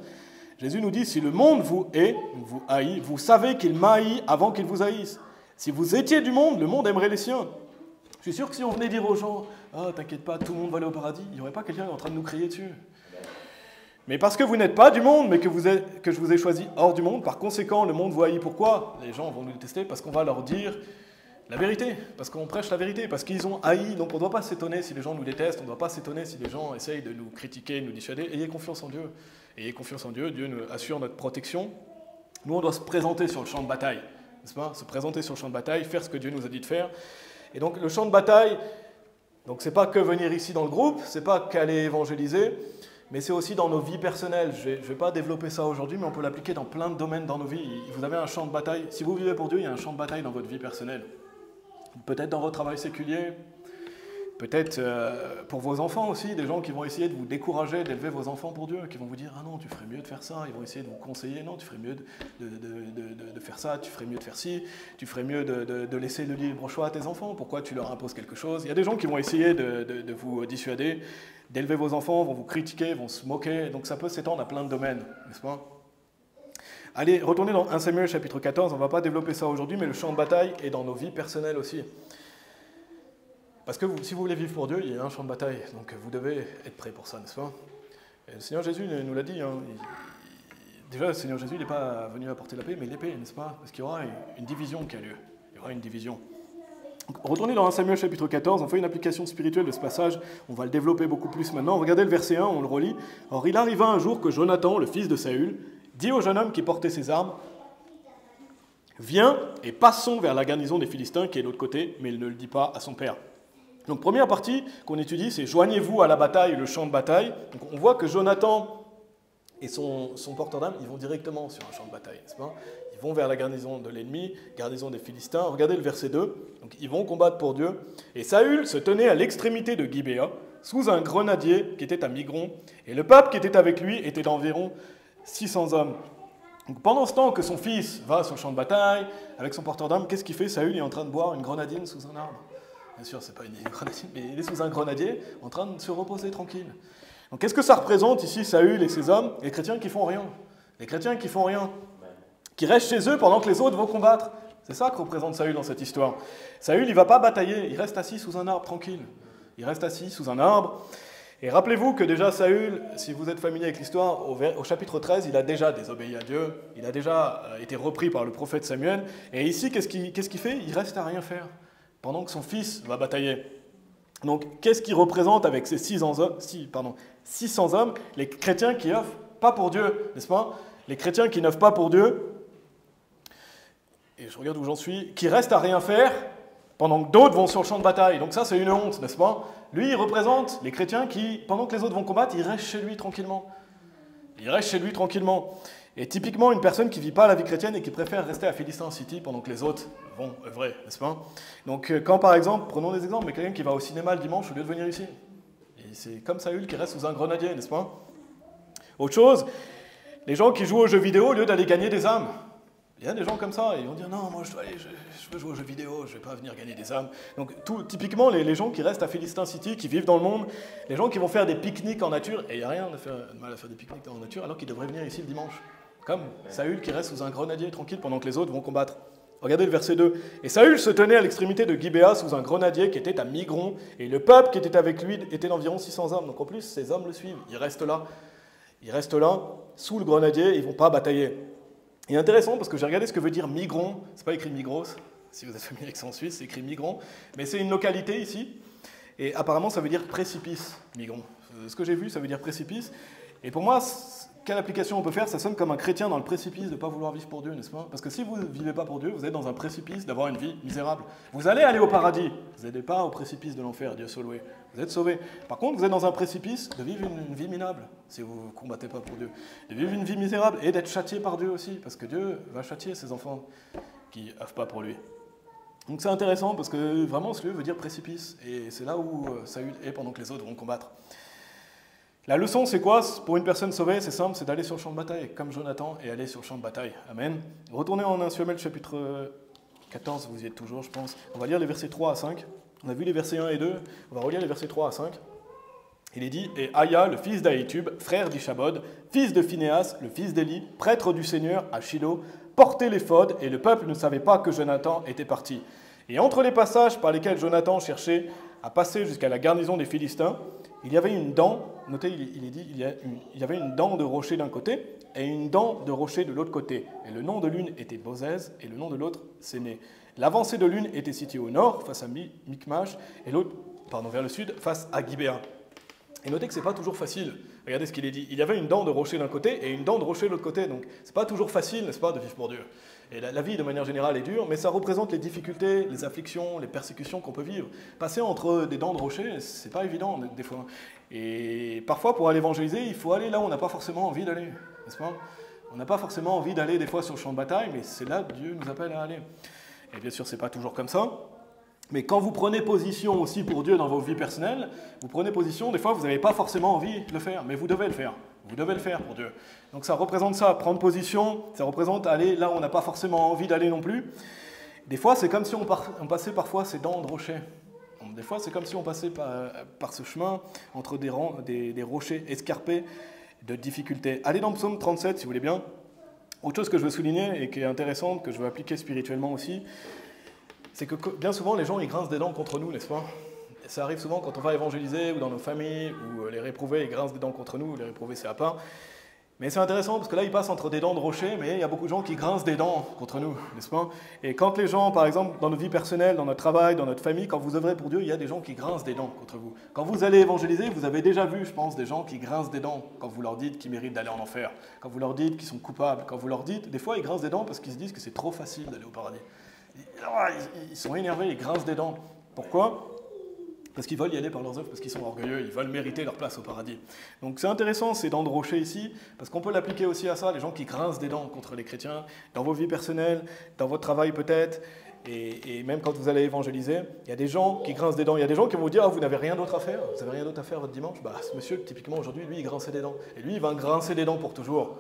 A: Jésus nous dit, si le monde vous hait, vous haït, vous savez qu'il m'a haï avant qu'il vous haïsse. Si vous étiez du monde, le monde aimerait les siens. Je suis sûr que si on venait dire aux gens, ah, t'inquiète pas, tout le monde va aller au paradis, il n'y aurait pas quelqu'un en train de nous crier dessus. Mais parce que vous n'êtes pas du monde, mais que je vous ai choisi hors du monde, par conséquent, le monde vous haït. Pourquoi? Les gens vont nous détester parce qu'on va leur dire la vérité, parce qu'on prêche la vérité, parce qu'ils ont haï. Donc on ne doit pas s'étonner si les gens nous détestent, on ne doit pas s'étonner si les gens essayent de nous critiquer, de nous dissuader. Ayez confiance en Dieu. Ayez confiance en Dieu, Dieu nous assure notre protection. Nous, on doit se présenter sur le champ de bataille, n'est-ce pas? Se présenter sur le champ de bataille, faire ce que Dieu nous a dit de faire. Et donc le champ de bataille, donc c'est pas que venir ici dans le groupe, c'est pas qu'aller évangéliser, mais c'est aussi dans nos vies personnelles. Je ne vais pas développer ça aujourd'hui, mais on peut l'appliquer dans plein de domaines dans nos vies. Vous avez un champ de bataille. Si vous vivez pour Dieu, il y a un champ de bataille dans votre vie personnelle. Peut-être dans votre travail séculier, peut-être pour vos enfants aussi, des gens qui vont essayer de vous décourager d'élever vos enfants pour Dieu, qui vont vous dire « Ah non, tu ferais mieux de faire ça », ils vont essayer de vous conseiller « Non, tu ferais mieux de faire ça, tu ferais mieux de faire ci, tu ferais mieux de laisser le libre choix à tes enfants, pourquoi tu leur imposes quelque chose ?» Il y a des gens qui vont essayer de vous dissuader, d'élever vos enfants, vont vous critiquer, vont se moquer, donc ça peut s'étendre à plein de domaines, n'est-ce pas? Allez, retournez dans 1 Samuel chapitre 14, on ne va pas développer ça aujourd'hui, mais le champ de bataille est dans nos vies personnelles aussi. Parce que si vous voulez vivre pour Dieu, il y a un champ de bataille, donc vous devez être prêt pour ça, n'est-ce pas? Et le Seigneur Jésus nous l'a dit, hein, déjà le Seigneur Jésus n'est pas venu apporter la paix, mais l'épée, n'est-ce pas? Parce qu'il y aura une division qui a lieu, il y aura une division. Donc, retournez dans 1 Samuel chapitre 14, on fait une application spirituelle de ce passage, on va le développer beaucoup plus maintenant. Regardez le verset 1, on le relit. « Or il arriva un jour que Jonathan, le fils de Saül, dit au jeune homme qui portait ses armes, « Viens et passons vers la garnison des Philistins qui est de l'autre côté, mais il ne le dit pas à son père. » Donc première partie qu'on étudie, c'est « Joignez-vous à la bataille, le champ de bataille ». Donc on voit que Jonathan et son porteur d'armes, ils vont directement sur un champ de bataille, n'est-ce pas? Ils vont vers la garnison de l'ennemi, garnison des Philistins. Regardez le verset 2, donc ils vont combattre pour Dieu. « Et Saül se tenait à l'extrémité de Gibéa, sous un grenadier qui était à Migron, et le peuple qui était avec lui était d'environ 600 hommes. » Donc pendant ce temps que son fils va sur le champ de bataille, avec son porteur d'armes, qu'est-ce qu'il fait? Saül est en train de boire une grenadine sous un arbre. Bien sûr, ce n'est pas une grenadine, mais il est sous un grenadier, en train de se reposer tranquille. Donc qu'est-ce que ça représente ici, Saül et ses hommes? Les chrétiens qui font rien. Les chrétiens qui font rien. Qui restent chez eux pendant que les autres vont combattre. C'est ça que représente Saül dans cette histoire. Saül, il ne va pas batailler, il reste assis sous un arbre tranquille. Il reste assis sous un arbre. Et rappelez-vous que déjà Saül, si vous êtes familier avec l'histoire, au chapitre 13, il a déjà désobéi à Dieu, il a déjà été repris par le prophète Samuel, et ici, qu'est-ce qu'il fait? Il reste à rien faire, pendant que son fils va batailler. Donc, qu'est-ce qu'il représente avec ces 600 hommes? Les chrétiens qui n'œuvrent pas pour Dieu, n'est-ce pas? Les chrétiens qui n'œuvrent pas pour Dieu, et je regarde où j'en suis, qui restent à rien faire, pendant que d'autres vont sur le champ de bataille. Donc ça, c'est une honte, n'est-ce pas? Lui, il représente les chrétiens qui, pendant que les autres vont combattre, il reste chez lui tranquillement. Il reste chez lui tranquillement. Et typiquement, une personne qui ne vit pas la vie chrétienne et qui préfère rester à Philistine City pendant que les autres vont œuvrer, n'est-ce pas? Donc quand par exemple, prenons des exemples, mais quelqu'un qui va au cinéma le dimanche au lieu de venir ici. Et c'est comme Saül qui reste sous un grenadier, n'est-ce pas? Autre chose, les gens qui jouent aux jeux vidéo au lieu d'aller gagner des âmes. Il y a des gens comme ça, et ils vont dire non, moi je veux jouer aux jeux vidéo, je ne vais pas venir gagner des âmes. Donc typiquement, les gens qui restent à Philistine City, qui vivent dans le monde, les gens qui vont faire des pique-niques en nature, et il n'y a rien de mal à faire des pique-niques en nature, alors qu'ils devraient venir ici le dimanche. Comme Saül qui reste sous un grenadier tranquille pendant que les autres vont combattre. Regardez le verset 2. Et Saül se tenait à l'extrémité de Gibéa sous un grenadier qui était à Migron, et le peuple qui était avec lui était d'environ 600 hommes. Donc en plus, ces hommes le suivent, ils restent là. Ils restent là, sous le grenadier, ils ne vont pas batailler. Et intéressant parce que j'ai regardé ce que veut dire Migron, c'est pas écrit Migros, si vous êtes familier avec ça en Suisse, c'est écrit Migron, mais c'est une localité ici, et apparemment ça veut dire précipice, Migron. Ce que j'ai vu, ça veut dire précipice, et pour moi, quelle application on peut faire? Ça sonne comme un chrétien dans le précipice de ne pas vouloir vivre pour Dieu, n'est-ce pas? Parce que si vous ne vivez pas pour Dieu, vous êtes dans un précipice d'avoir une vie misérable. Vous allez aller au paradis, vous n'êtes pas au précipice de l'enfer, Dieu soit loué. Vous êtes sauvés. Par contre, vous êtes dans un précipice de vivre une vie minable, si vous ne combattez pas pour Dieu. De vivre une vie misérable et d'être châtié par Dieu aussi, parce que Dieu va châtier ses enfants qui n'œuvrent pas pour lui. Donc c'est intéressant, parce que vraiment ce lieu veut dire précipice, et c'est là où Saül est pendant que les autres vont combattre. La leçon, c'est quoi? Pour une personne sauvée, c'est simple, c'est d'aller sur le champ de bataille, comme Jonathan, et aller sur le champ de bataille. Amen. Retournez en 1 Samuel chapitre 14, vous y êtes toujours, je pense. On va lire les versets 3 à 5. On a vu les versets 1 et 2, on va relire les versets 3 à 5. Il est dit, « Et Aya, le fils d'Ahitub, frère d'Ishabod, fils de Phinéas, le fils d'Éli, prêtre du Seigneur à Shilo, portait l'éphod, et le peuple ne savait pas que Jonathan était parti. Et entre les passages par lesquels Jonathan cherchait à passer jusqu'à la garnison des Philistins, il y avait une dent, notez, il est dit, il y avait une dent de rocher d'un côté et une dent de rocher de l'autre côté. Et le nom de l'une était Bozez et le nom de l'autre Séné. L'avancée de l'une était située au nord, face à Michmash, et l'autre, vers le sud, face à Gibéa. Et notez que ce n'est pas toujours facile. Regardez ce qu'il est dit. Il y avait une dent de rocher d'un côté et une dent de rocher de l'autre côté. Donc, ce n'est pas toujours facile, n'est-ce pas, de vivre pour Dieu. Et la vie, de manière générale, est dure, mais ça représente les difficultés, les afflictions, les persécutions qu'on peut vivre. Passer entre des dents de rocher, c'est pas évident, des fois. Et parfois, pour aller évangéliser, il faut aller là où on n'a pas forcément envie d'aller, n'est-ce pas? On n'a pas forcément envie d'aller, des fois, sur le champ de bataille, mais c'est là que Dieu nous appelle à aller. Et bien sûr, ce n'est pas toujours comme ça. Mais quand vous prenez position aussi pour Dieu dans vos vies personnelles, vous prenez position, des fois, vous n'avez pas forcément envie de le faire, mais vous devez le faire. Vous devez le faire pour Dieu. Donc ça représente ça, prendre position, ça représente aller là où on n'a pas forcément envie d'aller non plus. Des fois, c'est comme si on passait parfois ces dents de rocher. Des fois, c'est comme si on passait par ce chemin entre des rochers escarpés de difficultés. Allez dans Psaume 37, si vous voulez bien. Autre chose que je veux souligner et qui est intéressante, que je veux appliquer spirituellement aussi, c'est que bien souvent, les gens, ils grincent des dents contre nous, n'est-ce pas? Ça arrive souvent quand on va évangéliser ou dans nos familles, où les réprouvés ils grincent des dents contre nous, les réprouvés c'est à part. Mais c'est intéressant parce que là ils passent entre des dents de rocher, mais il y a beaucoup de gens qui grincent des dents contre nous, n'est-ce pas? Et quand les gens, par exemple, dans nos vies personnelles, dans notre travail, dans notre famille, quand vous œuvrez pour Dieu, il y a des gens qui grincent des dents contre vous. Quand vous allez évangéliser, vous avez déjà vu, je pense, des gens qui grincent des dents quand vous leur dites qu'ils méritent d'aller en enfer, quand vous leur dites qu'ils sont coupables, quand vous leur dites, des fois ils grincent des dents parce qu'ils se disent que c'est trop facile d'aller au paradis. Ils sont énervés, ils grincent des dents. Pourquoi? Parce qu'ils veulent y aller par leurs œuvres, parce qu'ils sont orgueilleux, ils veulent mériter leur place au paradis. Donc c'est intéressant ces dents de rocher ici, parce qu'on peut l'appliquer aussi à ça, les gens qui grincent des dents contre les chrétiens, dans vos vies personnelles, dans votre travail peut-être, et même quand vous allez évangéliser, il y a des gens qui grincent des dents, il y a des gens qui vont vous dire « Ah, vous n'avez rien d'autre à faire, vous n'avez rien d'autre à faire votre dimanche ?» Bah, ce monsieur, typiquement aujourd'hui, lui, il grinçait des dents, et lui, il va grincer des dents pour toujours.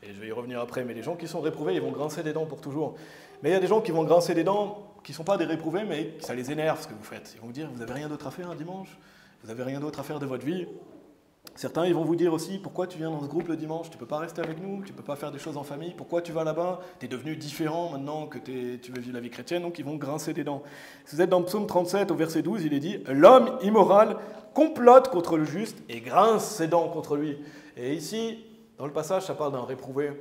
A: Et je vais y revenir après, mais les gens qui sont réprouvés, ils vont grincer des dents pour toujours. Mais il y a des gens qui vont grincer des dents, qui ne sont pas des réprouvés, mais ça les énerve ce que vous faites. Ils vont vous dire, vous n'avez rien d'autre à faire un dimanche? Vous n'avez rien d'autre à faire de votre vie?
B: Certains, ils vont vous dire aussi, pourquoi tu viens dans ce groupe le dimanche? Tu ne peux pas rester avec nous, tu ne peux pas faire des choses en famille, pourquoi tu vas là-bas? Tu es devenu différent maintenant que tu veux vivre la vie chrétienne, donc ils vont grincer des dents. Si vous êtes dans Psaume 37 au verset 12, il est dit, l'homme immoral complote contre le juste et grince ses dents contre lui. Et ici, dans le passage, ça parle d'un réprouvé.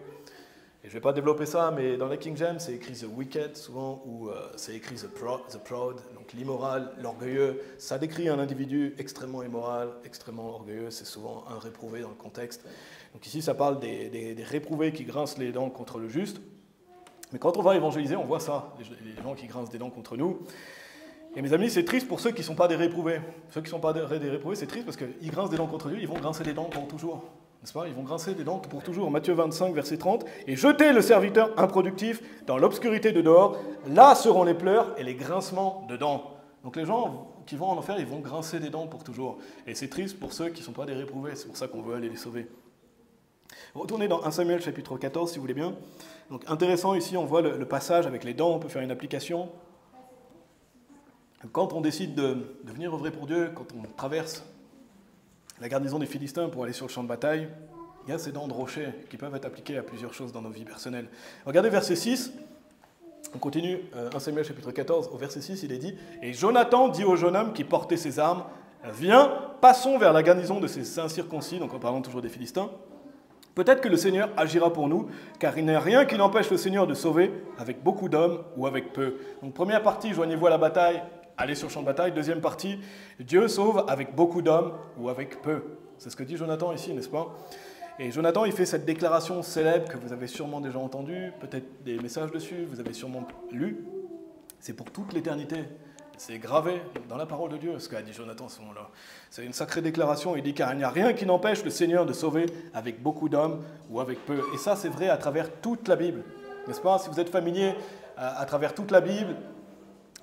B: Et je ne vais pas développer ça, mais dans la King James, c'est écrit the wicked souvent, ou c'est écrit the proud, donc l'immoral, l'orgueilleux. Ça décrit un individu extrêmement immoral, extrêmement orgueilleux, c'est souvent un réprouvé dans le contexte. Donc ici, ça parle des réprouvés qui grincent les dents contre le juste. Mais quand on va évangéliser, on voit ça, les gens qui grincent des dents contre nous. Et mes amis, c'est triste pour ceux qui ne sont pas des réprouvés. Ceux qui ne sont pas des réprouvés, c'est triste parce qu'ils grincent des dents contre Dieu, ils vont grincer des dents pour toujours. N'est-ce pas? Ils vont grincer des dents pour toujours. Matthieu 25, verset 30. Et jetez le serviteur improductif dans l'obscurité de dehors. Là seront les pleurs et les grincements de dents. Donc les gens qui vont en enfer, ils vont grincer des dents pour toujours. Et c'est triste pour ceux qui ne sont pas des réprouvés. C'est pour ça qu'on veut aller les sauver. Retournez dans 1 Samuel chapitre 14, si vous voulez bien. Donc intéressant ici, on voit le passage avec les dents. On peut faire une application. Quand on décide de venir œuvrer pour Dieu, quand on traverse la garnison des Philistins pour aller sur le champ de bataille, il y a ces dents de rocher qui peuvent être appliquées à plusieurs choses dans nos vies personnelles. Regardez verset 6, on continue, 1 Samuel chapitre 14, au verset 6, il est dit « Et Jonathan dit au jeune homme qui portait ses armes, « Viens, passons vers la garnison de ces incirconcis, donc en parlant toujours des Philistins, peut-être que le Seigneur agira pour nous, car il n'y a rien qui n'empêche le Seigneur de sauver avec beaucoup d'hommes ou avec peu. » Donc première partie, joignez-vous à la bataille, allez sur le champ de bataille. Deuxième partie, Dieu sauve avec beaucoup d'hommes ou avec peu. C'est ce que dit Jonathan ici, n'est-ce pas? Et Jonathan, il fait cette déclaration célèbre que vous avez sûrement déjà entendue, peut-être des messages dessus, vous avez sûrement lu. C'est pour toute l'éternité. C'est gravé dans la parole de Dieu, ce qu'a dit Jonathan à ce moment-là. C'est une sacrée déclaration. Il dit, car il n'y a rien qui n'empêche le Seigneur de sauver avec beaucoup d'hommes ou avec peu. Et ça, c'est vrai à travers toute la Bible. N'est-ce pas? Si vous êtes familier à travers toute la Bible,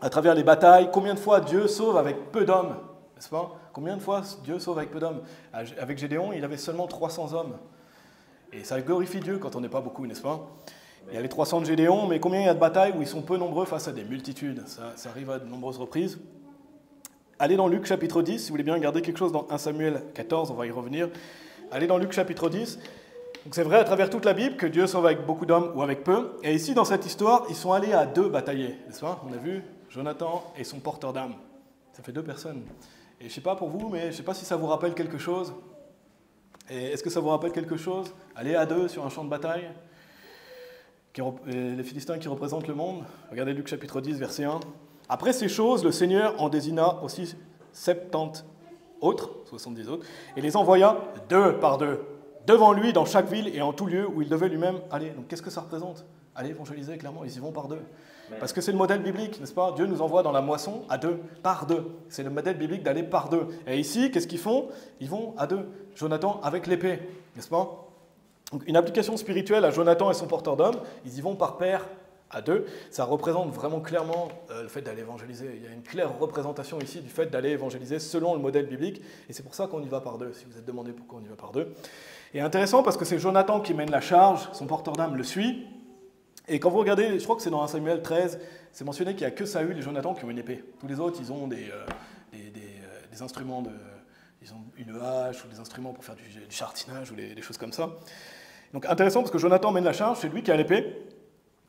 B: à travers les batailles, combien de fois Dieu sauve avec peu d'hommes, n'est-ce pas? Combien de fois Dieu sauve avec peu d'hommes? Avec Gédéon, il avait seulement 300 hommes. Et ça glorifie Dieu quand on n'est pas beaucoup, n'est-ce pas? Il y a les 300 de Gédéon, mais combien il y a de batailles où ils sont peu nombreux face à des multitudes? Ça arrive à de nombreuses reprises. Allez dans Luc chapitre 10, si vous voulez bien garder quelque chose dans 1 Samuel 14, on va y revenir. Allez dans Luc chapitre 10. Donc c'est vrai à travers toute la Bible que Dieu sauve avec beaucoup d'hommes ou avec peu. Et ici, dans cette histoire, ils sont allés à 2 batailler, n'est-ce pas? On a vu Jonathan et son porteur d'armes. Ça fait 2 personnes. Et je ne sais pas pour vous, mais je ne sais pas si ça vous rappelle quelque chose. Et est-ce que ça vous rappelle quelque chose? Aller à 2 sur un champ de bataille, les Philistins qui représentent le monde. Regardez Luc chapitre 10, verset 1. Après ces choses, le Seigneur en désigna aussi 70 autres, 70 autres, et les envoya 2 par 2, devant lui dans chaque ville et en tout lieu où il devait lui-même aller. Donc qu'est-ce que ça représente? Aller évangéliser, clairement, ils y vont par 2. Parce que c'est le modèle biblique, n'est-ce pas? Dieu nous envoie dans la moisson à 2, par 2. C'est le modèle biblique d'aller par 2. Et ici, qu'est-ce qu'ils font? Ils vont à 2. Jonathan avec l'épée, n'est-ce pas? Donc une application spirituelle à Jonathan et son porteur d'hommes, ils y vont par paire à 2. Ça représente vraiment clairement le fait d'aller évangéliser. Il y a une claire représentation ici du fait d'aller évangéliser selon le modèle biblique. Et c'est pour ça qu'on y va par 2, si vous êtes demandé pourquoi on y va par 2. Et intéressant parce que c'est Jonathan qui mène la charge, son porteur d'âme le suit. Et quand vous regardez, je crois que c'est dans 1 Samuel 13, c'est mentionné qu'il n'y a que Saül et Jonathan qui ont une épée. Tous les autres, ils ont des instruments, ils ont une hache ou des instruments pour faire du chartinage ou des choses comme ça. Donc intéressant parce que Jonathan mène la charge, c'est lui qui a l'épée.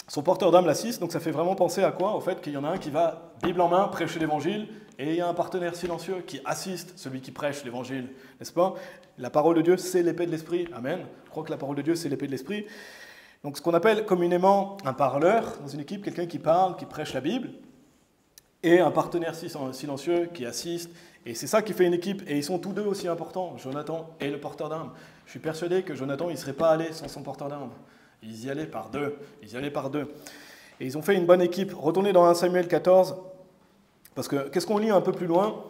B: Son porteur d'âme l'assiste, donc ça fait vraiment penser à quoi? Au fait qu'il y en a un qui va, Bible en main, prêcher l'évangile, et il y a un partenaire silencieux qui assiste celui qui prêche l'évangile, n'est-ce pas? La parole de Dieu, c'est l'épée de l'esprit. Amen. Je crois que la parole de Dieu, c'est l'épée de l'esprit. Donc ce qu'on appelle communément un parleur dans une équipe, quelqu'un qui parle, qui prêche la Bible, et un partenaire silencieux qui assiste. Et c'est ça qui fait une équipe. Et ils sont tous deux aussi importants, Jonathan et le porteur d'armes. Je suis persuadé que Jonathan, il ne serait pas allé sans son porteur d'armes. Ils y allaient par 2. Et ils ont fait une bonne équipe. Retournez dans 1 Samuel 14, parce que qu'est-ce qu'on lit un peu plus loin?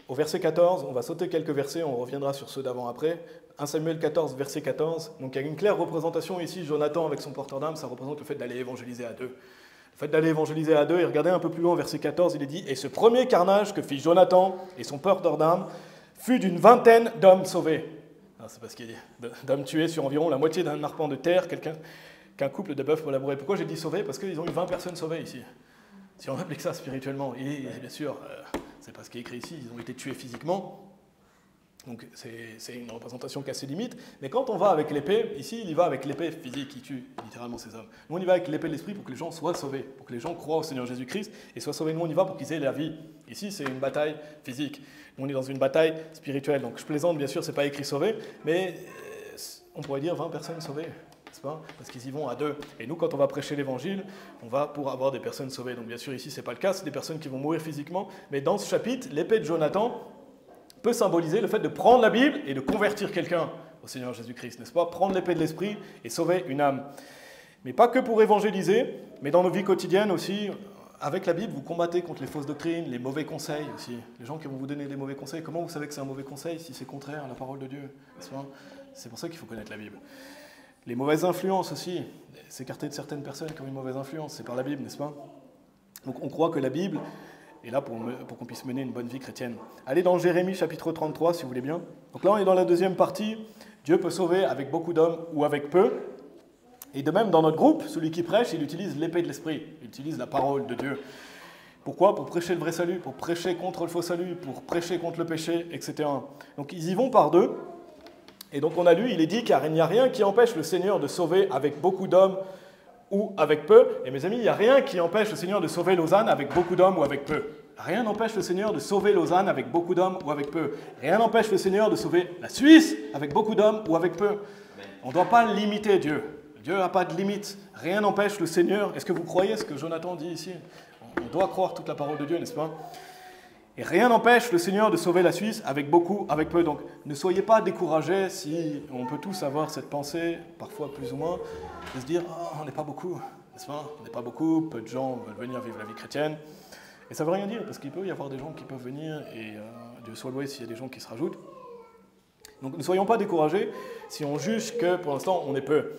B: Au verset 14, on va sauter quelques versets, on reviendra sur ceux d'avant après. 1 Samuel 14, verset 14. Donc il y a une claire représentation ici, Jonathan avec son porteur d'armes, ça représente le fait d'aller évangéliser à 2. Le fait d'aller évangéliser à 2, et regardez un peu plus loin, verset 14, il est dit « Et ce premier carnage que fit Jonathan et son porteur d'armes fut d'une 20aine d'hommes sauvés. » C'est parce qu'il dit d'hommes tués sur environ la moitié d'un arpent de terre, qu'un couple de bœufs pour labourer. Pourquoi j'ai dit sauvés? Parce qu'ils ont eu 20 personnes sauvées ici. Si on applique ça spirituellement, et bien sûr, c'est pas ce qui est écrit ici, ils ont été tués physiquement.
A: Donc c'est une représentation qui a ses limites, mais quand on va avec l'épée, ici il y va avec l'épée qui a ses limites, mais quand on va avec l'épée, ici il y va avec l'épée physique qui tue littéralement ces hommes. Nous on y va avec l'épée de l'esprit pour que les gens soient sauvés, pour que les gens croient au Seigneur Jésus-Christ et soient sauvés. Nous on y va pour qu'ils aient la vie. Ici c'est une bataille physique, nous on est dans une bataille spirituelle. Donc je plaisante, bien sûr, c'est pas écrit sauvé, mais on pourrait dire 20 personnes sauvées. Parce qu'ils y vont à deux. Et nous, quand on va prêcher l'évangile, on va pour avoir des personnes sauvées. Donc bien sûr, ici, ce n'est pas le cas, c'est des personnes qui vont mourir physiquement. Mais dans ce chapitre, l'épée de Jonathan peut symboliser le fait de prendre la Bible et de convertir quelqu'un au Seigneur Jésus-Christ, n'est-ce pas? Prendre l'épée de l'esprit et sauver une âme. Mais pas que pour évangéliser, mais dans nos vies quotidiennes aussi. Avec la Bible, vous combattez contre les fausses doctrines, les mauvais conseils aussi. Les gens qui vont vous donner des mauvais conseils, comment vous savez que c'est un mauvais conseil si c'est contraire à la parole de Dieu, n'est-ce pas? C'est pour ça qu'il faut connaître la Bible. Les mauvaises influences aussi, s'écarter de certaines personnes qui ont une mauvaise influence, c'est par la Bible, n'est-ce pas? Donc on croit que la Bible est là pour qu'on puisse mener une bonne vie chrétienne. Allez dans Jérémie chapitre 33 si vous voulez bien. Donc là on est dans la deuxième partie, Dieu peut sauver avec beaucoup d'hommes ou avec peu. Et de même dans notre groupe, celui qui prêche, il utilise l'épée de l'esprit, il utilise la parole de Dieu. Pourquoi? Pour prêcher le vrai salut, pour prêcher contre le faux salut, pour prêcher contre le péché, etc. Donc ils y vont par deux. Et donc on a lu, il est dit, car il n'y a rien qui empêche le Seigneur de sauver avec beaucoup d'hommes ou avec peu. Et mes amis, il n'y a rien qui empêche le Seigneur de sauver Lausanne avec beaucoup d'hommes ou avec peu. Rien n'empêche le Seigneur de sauver Lausanne avec beaucoup d'hommes ou avec peu. Rien n'empêche le Seigneur de sauver la Suisse avec beaucoup d'hommes ou avec peu. On ne doit pas limiter Dieu. Dieu n'a pas de limite. Rien n'empêche le Seigneur. Est-ce que vous croyez ce que Jonathan dit ici? On doit croire toute la parole de Dieu, n'est-ce pas? Et rien n'empêche le Seigneur de sauver la Suisse avec beaucoup, avec peu. Donc ne soyez pas découragés si on peut tous avoir cette pensée, parfois plus ou moins, de se dire oh, on n'est pas beaucoup, n'est-ce pas? On n'est pas beaucoup, peu de gens veulent venir vivre la vie chrétienne. Et ça ne veut rien dire, parce qu'il peut y avoir des gens qui peuvent venir, et Dieu soit loué s'il y a des gens qui se rajoutent. Donc ne soyons pas découragés si on juge que pour l'instant on est peu.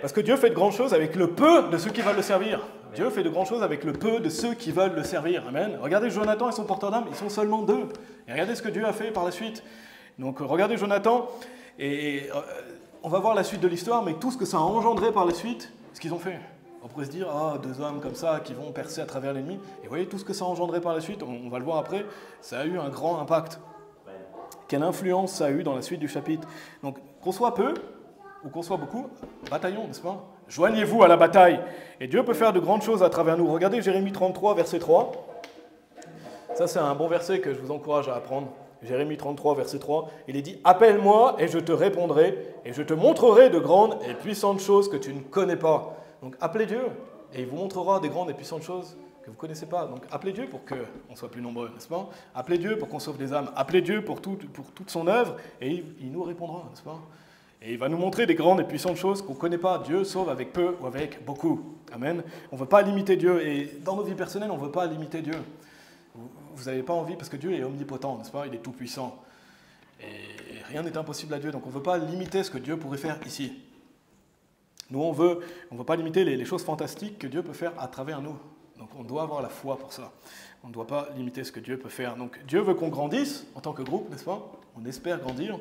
A: Parce que Dieu fait de grandes choses avec le peu de ceux qui veulent le servir. Dieu fait de grandes choses avec le peu de ceux qui veulent le servir. Amen. Regardez Jonathan et son porteur d'âme, ils sont seulement deux. Et regardez ce que Dieu a fait par la suite. Donc regardez Jonathan, et on va voir la suite de l'histoire, mais tout ce que ça a engendré par la suite, ce qu'ils ont fait. On pourrait se dire, ah, deux hommes comme ça qui vont percer à travers l'ennemi. Et vous voyez, tout ce que ça a engendré par la suite, on va le voir après, ça a eu un grand impact. Quelle influence ça a eu dans la suite du chapitre. Donc qu'on soit peu, ou qu'on soit beaucoup, bataillons, n'est-ce pas? Joignez-vous à la bataille. Et Dieu peut faire de grandes choses à travers nous. Regardez Jérémie 33, verset 3. Ça, c'est un bon verset que je vous encourage à apprendre. Jérémie 33, verset 3. Il est dit « Appelle-moi et je te répondrai, et je te montrerai de grandes et puissantes choses que tu ne connais pas. » Donc appelez Dieu, et il vous montrera des grandes et puissantes choses que vous ne connaissez pas. Donc appelez Dieu pour qu'on soit plus nombreux, n'est-ce pas? Appelez Dieu pour qu'on sauve des âmes. Appelez Dieu pour toute son œuvre, et il nous répondra, n'est-ce pas? Et il va nous montrer des grandes et puissantes choses qu'on ne connaît pas. Dieu sauve avec peu ou avec beaucoup. Amen. On ne veut pas limiter Dieu. Et dans nos vies personnelles, on ne veut pas limiter Dieu. Vous n'avez pas envie, parce que Dieu est omnipotent, n'est-ce pas? Il est tout-puissant. Et rien n'est impossible à Dieu. Donc on ne veut pas limiter ce que Dieu pourrait faire ici. Nous, on veut pas limiter les choses fantastiques que Dieu peut faire à travers nous. Donc on doit avoir la foi pour ça. On ne doit pas limiter ce que Dieu peut faire. Donc Dieu veut qu'on grandisse en tant que groupe, n'est-ce pas? On espère grandir.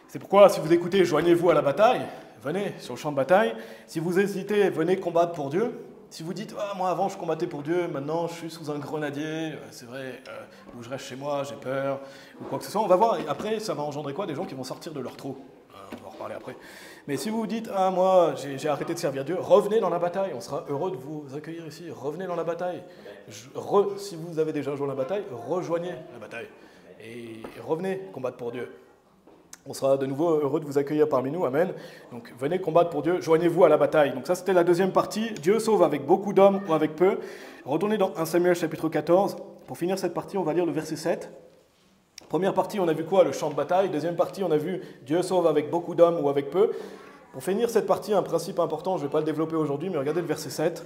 A: C'est pourquoi, si vous écoutez, joignez-vous à la bataille, venez sur le champ de bataille. Si vous hésitez, venez combattre pour Dieu. Si vous dites, ah, moi avant je combattais pour Dieu, maintenant je suis sous un grenadier, c'est vrai, ou je reste chez moi, j'ai peur, ou quoi que ce soit, on va voir. Et après, ça va engendrer quoi? Des gens qui vont sortir de leur trou. On va en reparler après. Mais si vous vous dites, ah, moi j'ai arrêté de servir Dieu, revenez dans la bataille. On sera heureux de vous accueillir ici. Revenez dans la bataille. Si vous avez déjà joué la bataille, rejoignez la bataille. Et revenez combattre pour Dieu. On sera de nouveau heureux de vous accueillir parmi nous, amen. Donc venez combattre pour Dieu, joignez-vous à la bataille. Donc ça c'était la deuxième partie, Dieu sauve avec beaucoup d'hommes ou avec peu. Retournez dans 1 Samuel chapitre 14. Pour finir cette partie, on va lire le verset 7. Première partie, on a vu quoi? Le champ de bataille. Deuxième partie, on a vu Dieu sauve avec beaucoup d'hommes ou avec peu. Pour finir cette partie, un principe important, je ne vais pas le développer aujourd'hui, mais regardez le verset 7.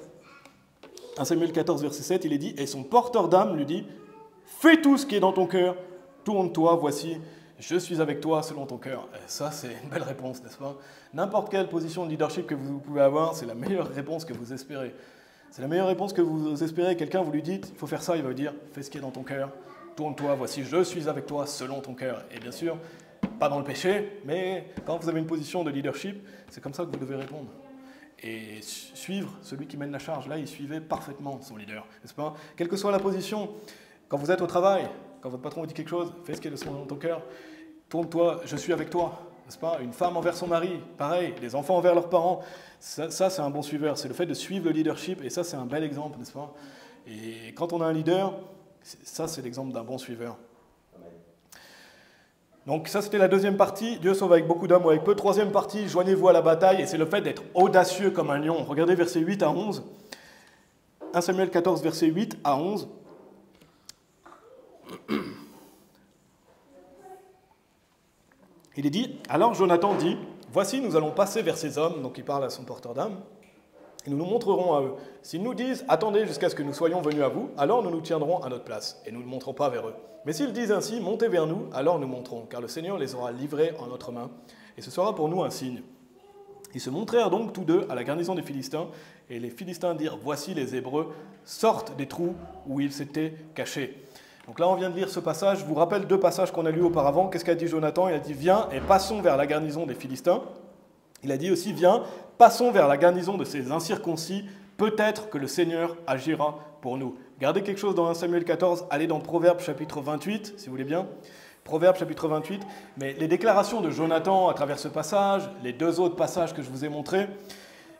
A: 1 Samuel 14, verset 7, il est dit, et son porteur d'âme lui dit, fais tout ce qui est dans ton cœur, tourne-toi, voici, je suis avec toi selon ton cœur. Et ça, c'est une belle réponse, n'est-ce pas? N'importe quelle position de leadership que vous pouvez avoir, c'est la meilleure réponse que vous espérez. C'est la meilleure réponse que vous espérez. Quelqu'un, vous lui dites, il faut faire ça, il va vous dire, fais ce qui est dans ton cœur, tourne-toi, voici, je suis avec toi selon ton cœur. Et bien sûr, pas dans le péché, mais quand vous avez une position de leadership, c'est comme ça que vous devez répondre. Et suivre celui qui mène la charge. Là, il suivait parfaitement son leader, n'est-ce pas? Quelle que soit la position, quand vous êtes au travail, quand votre patron vous dit quelque chose, fais ce qui est dans ton cœur. tourne-toi, je suis avec toi, n'est-ce pas? Une femme envers son mari, pareil, les enfants envers leurs parents. Ça c'est un bon suiveur, c'est le fait de suivre le leadership, et ça, c'est un bel exemple, n'est-ce pas? Et quand on a un leader, ça, c'est l'exemple d'un bon suiveur. Donc ça, c'était la deuxième partie. Dieu sauve avec beaucoup d'hommes ou avec peu. Troisième partie, joignez-vous à la bataille. Et c'est le fait d'être audacieux comme un lion. Regardez versets 8 à 11. 1 Samuel 14, versets 8 à 11. Il est dit, alors Jonathan dit, voici, nous allons passer vers ces hommes. Donc il parle à son porteur d'âme. Et nous nous montrerons à eux. S'ils nous disent, attendez jusqu'à ce que nous soyons venus à vous, alors nous nous tiendrons à notre place, et nous ne monterons pas vers eux. Mais s'ils disent ainsi, montez vers nous, alors nous monterons, car le Seigneur les aura livrés en notre main, et ce sera pour nous un signe. Ils se montrèrent donc tous deux à la garnison des Philistins, et les Philistins dirent, voici les Hébreux sortent des trous où ils s'étaient cachés. Donc là, on vient de lire ce passage. Je vous rappelle deux passages qu'on a lus auparavant. Qu'est-ce qu'a dit Jonathan? Il a dit, viens et passons vers la garnison des Philistins. Il a dit aussi, viens, passons vers la garnison de ces incirconcis, peut-être que le Seigneur agira pour nous. Gardez quelque chose dans 1 Samuel 14, allez dans Proverbes chapitre 28, si vous voulez bien. Proverbes chapitre 28, mais les déclarations de Jonathan à travers ce passage, les deux autres passages que je vous ai montrés,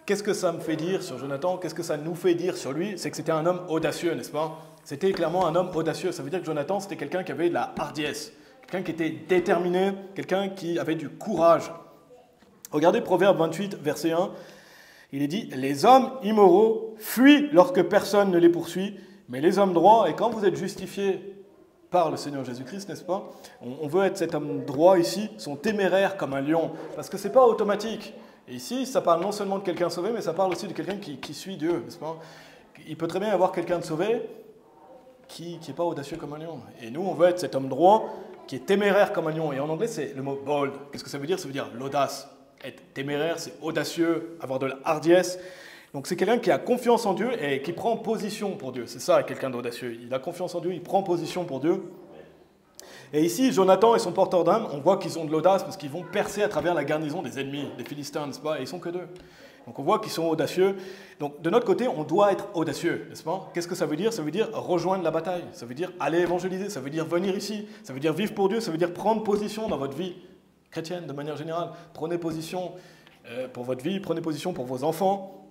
A: qu'est-ce que ça me fait dire sur Jonathan? Qu'est-ce que ça nous fait dire sur lui? C'est que c'était un homme audacieux, n'est-ce pas? C'était clairement un homme audacieux. Ça veut dire que Jonathan, c'était quelqu'un qui avait de la hardiesse, quelqu'un qui était déterminé, quelqu'un qui avait du courage. Regardez Proverbe 28, verset 1. Il est dit, les hommes immoraux fuient lorsque personne ne les poursuit, mais les hommes droits, et quand vous êtes justifiés par le Seigneur Jésus-Christ, n'est-ce pas? On veut être cet homme droit ici, sont téméraires comme un lion, parce que ce n'est pas automatique. Et ici, ça parle non seulement de quelqu'un sauvé, mais ça parle aussi de quelqu'un qui suit Dieu, n'est-ce pas? Il peut très bien y avoir quelqu'un de sauvé qui n'est pas audacieux comme un lion. Et nous, on veut être cet homme droit qui est téméraire comme un lion. Et en anglais, c'est le mot bold. Qu'est-ce que ça veut dire? Ça veut dire l'audace. Être téméraire, c'est audacieux, avoir de la hardiesse. Donc c'est quelqu'un qui a confiance en Dieu et qui prend position pour Dieu. C'est ça, quelqu'un d'audacieux. Il a confiance en Dieu, il prend position pour Dieu. Et ici, Jonathan et son porteur d'âme, on voit qu'ils ont de l'audace parce qu'ils vont percer à travers la garnison des ennemis, des Philistins, n'est-ce pas? Et ils sont que deux. Donc on voit qu'ils sont audacieux. Donc de notre côté, on doit être audacieux, n'est-ce pas? Qu'est-ce que ça veut dire? Ça veut dire rejoindre la bataille. Ça veut dire aller évangéliser. Ça veut dire venir ici. Ça veut dire vivre pour Dieu. Ça veut dire prendre position dans votre vie chrétienne de manière générale. Prenez position pour votre vie, prenez position pour vos enfants.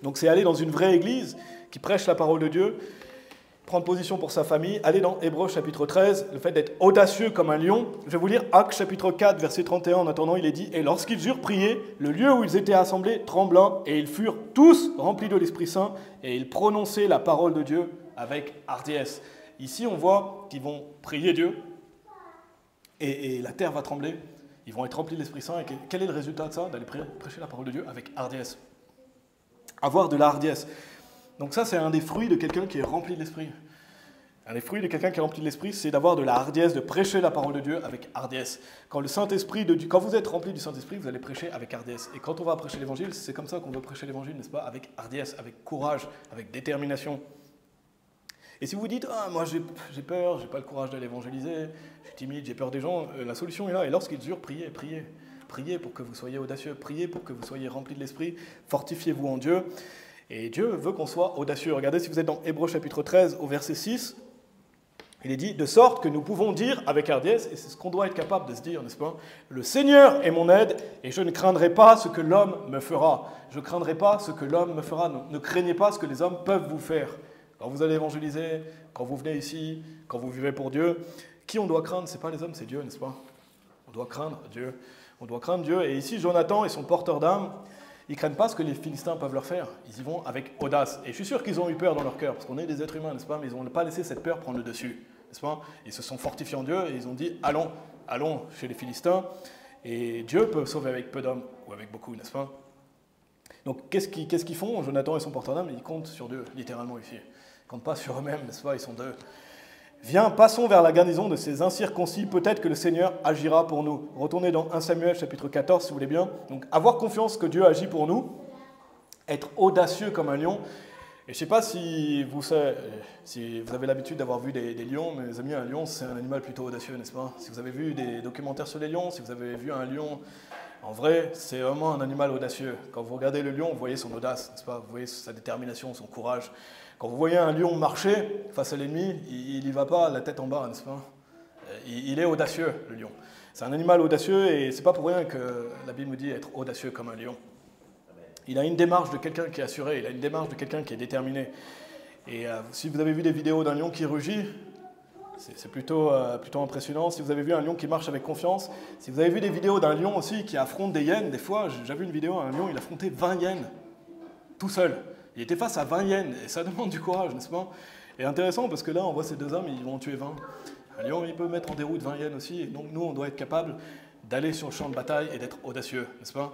A: Donc c'est aller dans une vraie église qui prêche la parole de Dieu, prendre position pour sa famille. Allez dans Hébreux chapitre 13, le fait d'être audacieux comme un lion. Je vais vous lire Actes chapitre 4, verset 31. En attendant, il est dit, « Et lorsqu'ils eurent prié, le lieu où ils étaient assemblés trembla, et ils furent tous remplis de l'Esprit Saint, et ils prononçaient la parole de Dieu avec hardiesse. » Ici, on voit qu'ils vont prier Dieu, et la terre va trembler. Ils vont être remplis de l'Esprit Saint. Et quel est le résultat de ça? D'aller prêcher la parole de Dieu avec hardiesse. Avoir de la hardiesse. Donc ça, c'est un des fruits de quelqu'un qui est rempli de l'Esprit. Un des fruits de quelqu'un qui est rempli de l'Esprit, c'est d'avoir de la hardiesse, de prêcher la parole de Dieu avec hardiesse. Quand vous êtes rempli du Saint-Esprit, vous allez prêcher avec hardiesse. Et quand on va prêcher l'Évangile, c'est comme ça qu'on veut prêcher l'Évangile, n'est-ce pas? Avec hardiesse, avec courage, avec détermination. Et si vous dites, ah, moi j'ai peur, j'ai pas le courage d'aller évangéliser, je suis timide, j'ai peur des gens, la solution est là. Et lorsqu'ils eurent prié, priez. Priez pour que vous soyez audacieux, priez pour que vous soyez remplis de l'Esprit, fortifiez-vous en Dieu. Et Dieu veut qu'on soit audacieux. Regardez, si vous êtes dans Hébreux chapitre 13, au verset 6, il est dit, de sorte que nous pouvons dire avec hardiesse, et c'est ce qu'on doit être capable de se dire, n'est-ce pas? Le Seigneur est mon aide, et je ne craindrai pas ce que l'homme me fera. Je ne craindrai pas ce que l'homme me fera. Ne craignez pas ce que les hommes peuvent vous faire. Quand vous allez évangéliser, quand vous venez ici, quand vous vivez pour Dieu, qui on doit craindre? Ce n'est pas les hommes, c'est Dieu, n'est-ce pas? On doit craindre Dieu. On doit craindre Dieu. Et ici, Jonathan et son porteur d'âme, ils ne craignent pas ce que les Philistins peuvent leur faire. Ils y vont avec audace. Et je suis sûr qu'ils ont eu peur dans leur cœur, parce qu'on est des êtres humains, n'est-ce pas? Mais ils n'ont pas laissé cette peur prendre le dessus, n'est-ce pas? Ils se sont fortifiés en Dieu et ils ont dit, allons chez les Philistins. Et Dieu peut sauver avec peu d'hommes, ou avec beaucoup, n'est-ce pas? Donc qu'est-ce qu'ils font? Jonathan et son porteur d'âme, ils comptent sur Dieu, littéralement ici. Ils ne comptent pas sur eux-mêmes, n'est-ce pas? Ils sont deux. Viens, passons vers la garnison de ces incirconcis, peut-être que le Seigneur agira pour nous. Retournez dans 1 Samuel chapitre 14, si vous voulez bien. Donc, avoir confiance que Dieu agit pour nous, être audacieux comme un lion. Et je ne sais pas si vous avez l'habitude d'avoir vu des lions, mes amis, un lion, c'est un animal plutôt audacieux, n'est-ce pas? Si vous avez vu des documentaires sur les lions, si vous avez vu un lion, en vrai, c'est vraiment un animal audacieux. Quand vous regardez le lion, vous voyez son audace, n'est-ce pas? Vous voyez sa détermination, son courage. Quand vous voyez un lion marcher face à l'ennemi, il n'y va pas la tête en bas, n'est-ce pas? Il est audacieux, le lion. C'est un animal audacieux et c'est pas pour rien que la Bible nous dit être audacieux comme un lion. Il a une démarche de quelqu'un qui est assuré, il a une démarche de quelqu'un qui est déterminé. Et si vous avez vu des vidéos d'un lion qui rugit, c'est plutôt impressionnant. Si vous avez vu un lion qui marche avec confiance, si vous avez vu des vidéos d'un lion aussi qui affronte des hyènes, des fois, j'ai vu une vidéo, un lion, il affrontait 20 hyènes, tout seul. Il était face à 20 hyènes, et ça demande du courage, n'est-ce pas? Et intéressant, parce que là, on voit ces deux hommes, ils vont en tuer 20. Un lion, il peut mettre en déroute 20 hyènes aussi, et donc nous, on doit être capable d'aller sur le champ de bataille et d'être audacieux, n'est-ce pas?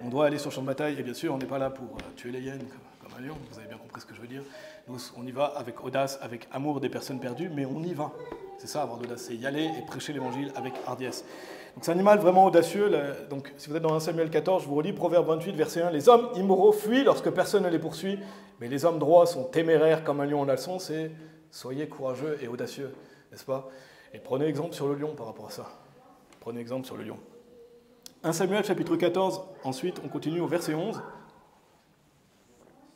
A: On doit aller sur le champ de bataille, et bien sûr, on n'est pas là pour tuer les hyènes comme un lion, vous avez bien compris ce que je veux dire. Nous, on y va avec audace, avec amour des personnes perdues, mais on y va. C'est ça, avoir l'audace, c'est y aller et prêcher l'évangile avec hardiesse. Donc c'est un animal vraiment audacieux. Donc si vous êtes dans 1 Samuel 14, je vous relis Proverbe 28, verset 1. Les hommes immoraux fuient lorsque personne ne les poursuit, mais les hommes droits sont téméraires comme un lion en la leçon. C'est soyez courageux et audacieux, n'est-ce pas? Et prenez exemple sur le lion par rapport à ça. Prenez exemple sur le lion. 1 Samuel chapitre 14, ensuite on continue au verset 11.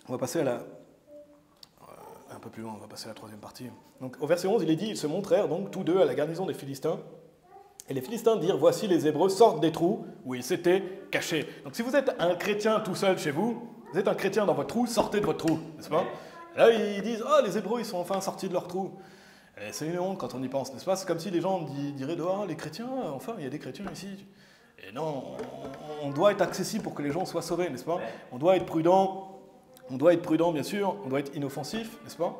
A: On va passer à un peu plus loin, on va passer à la troisième partie. Donc au verset 11, il est dit, ils se montrèrent donc tous deux à la garnison des Philistins. Et les Philistins dirent, voici les Hébreux sortent des trous où ils s'étaient cachés. Donc si vous êtes un chrétien tout seul chez vous, vous êtes un chrétien dans votre trou, sortez de votre trou, n'est-ce pas? Et là ils disent, ah les Hébreux ils sont enfin sortis de leur trou. Et c'est une honte quand on y pense, n'est-ce pas? C'est comme si les gens diraient, ah les chrétiens, enfin il y a des chrétiens ici. Et non, on doit être accessible pour que les gens soient sauvés, n'est-ce pas? On doit être prudent. On doit être prudent, bien sûr, on doit être inoffensif, n'est-ce pas?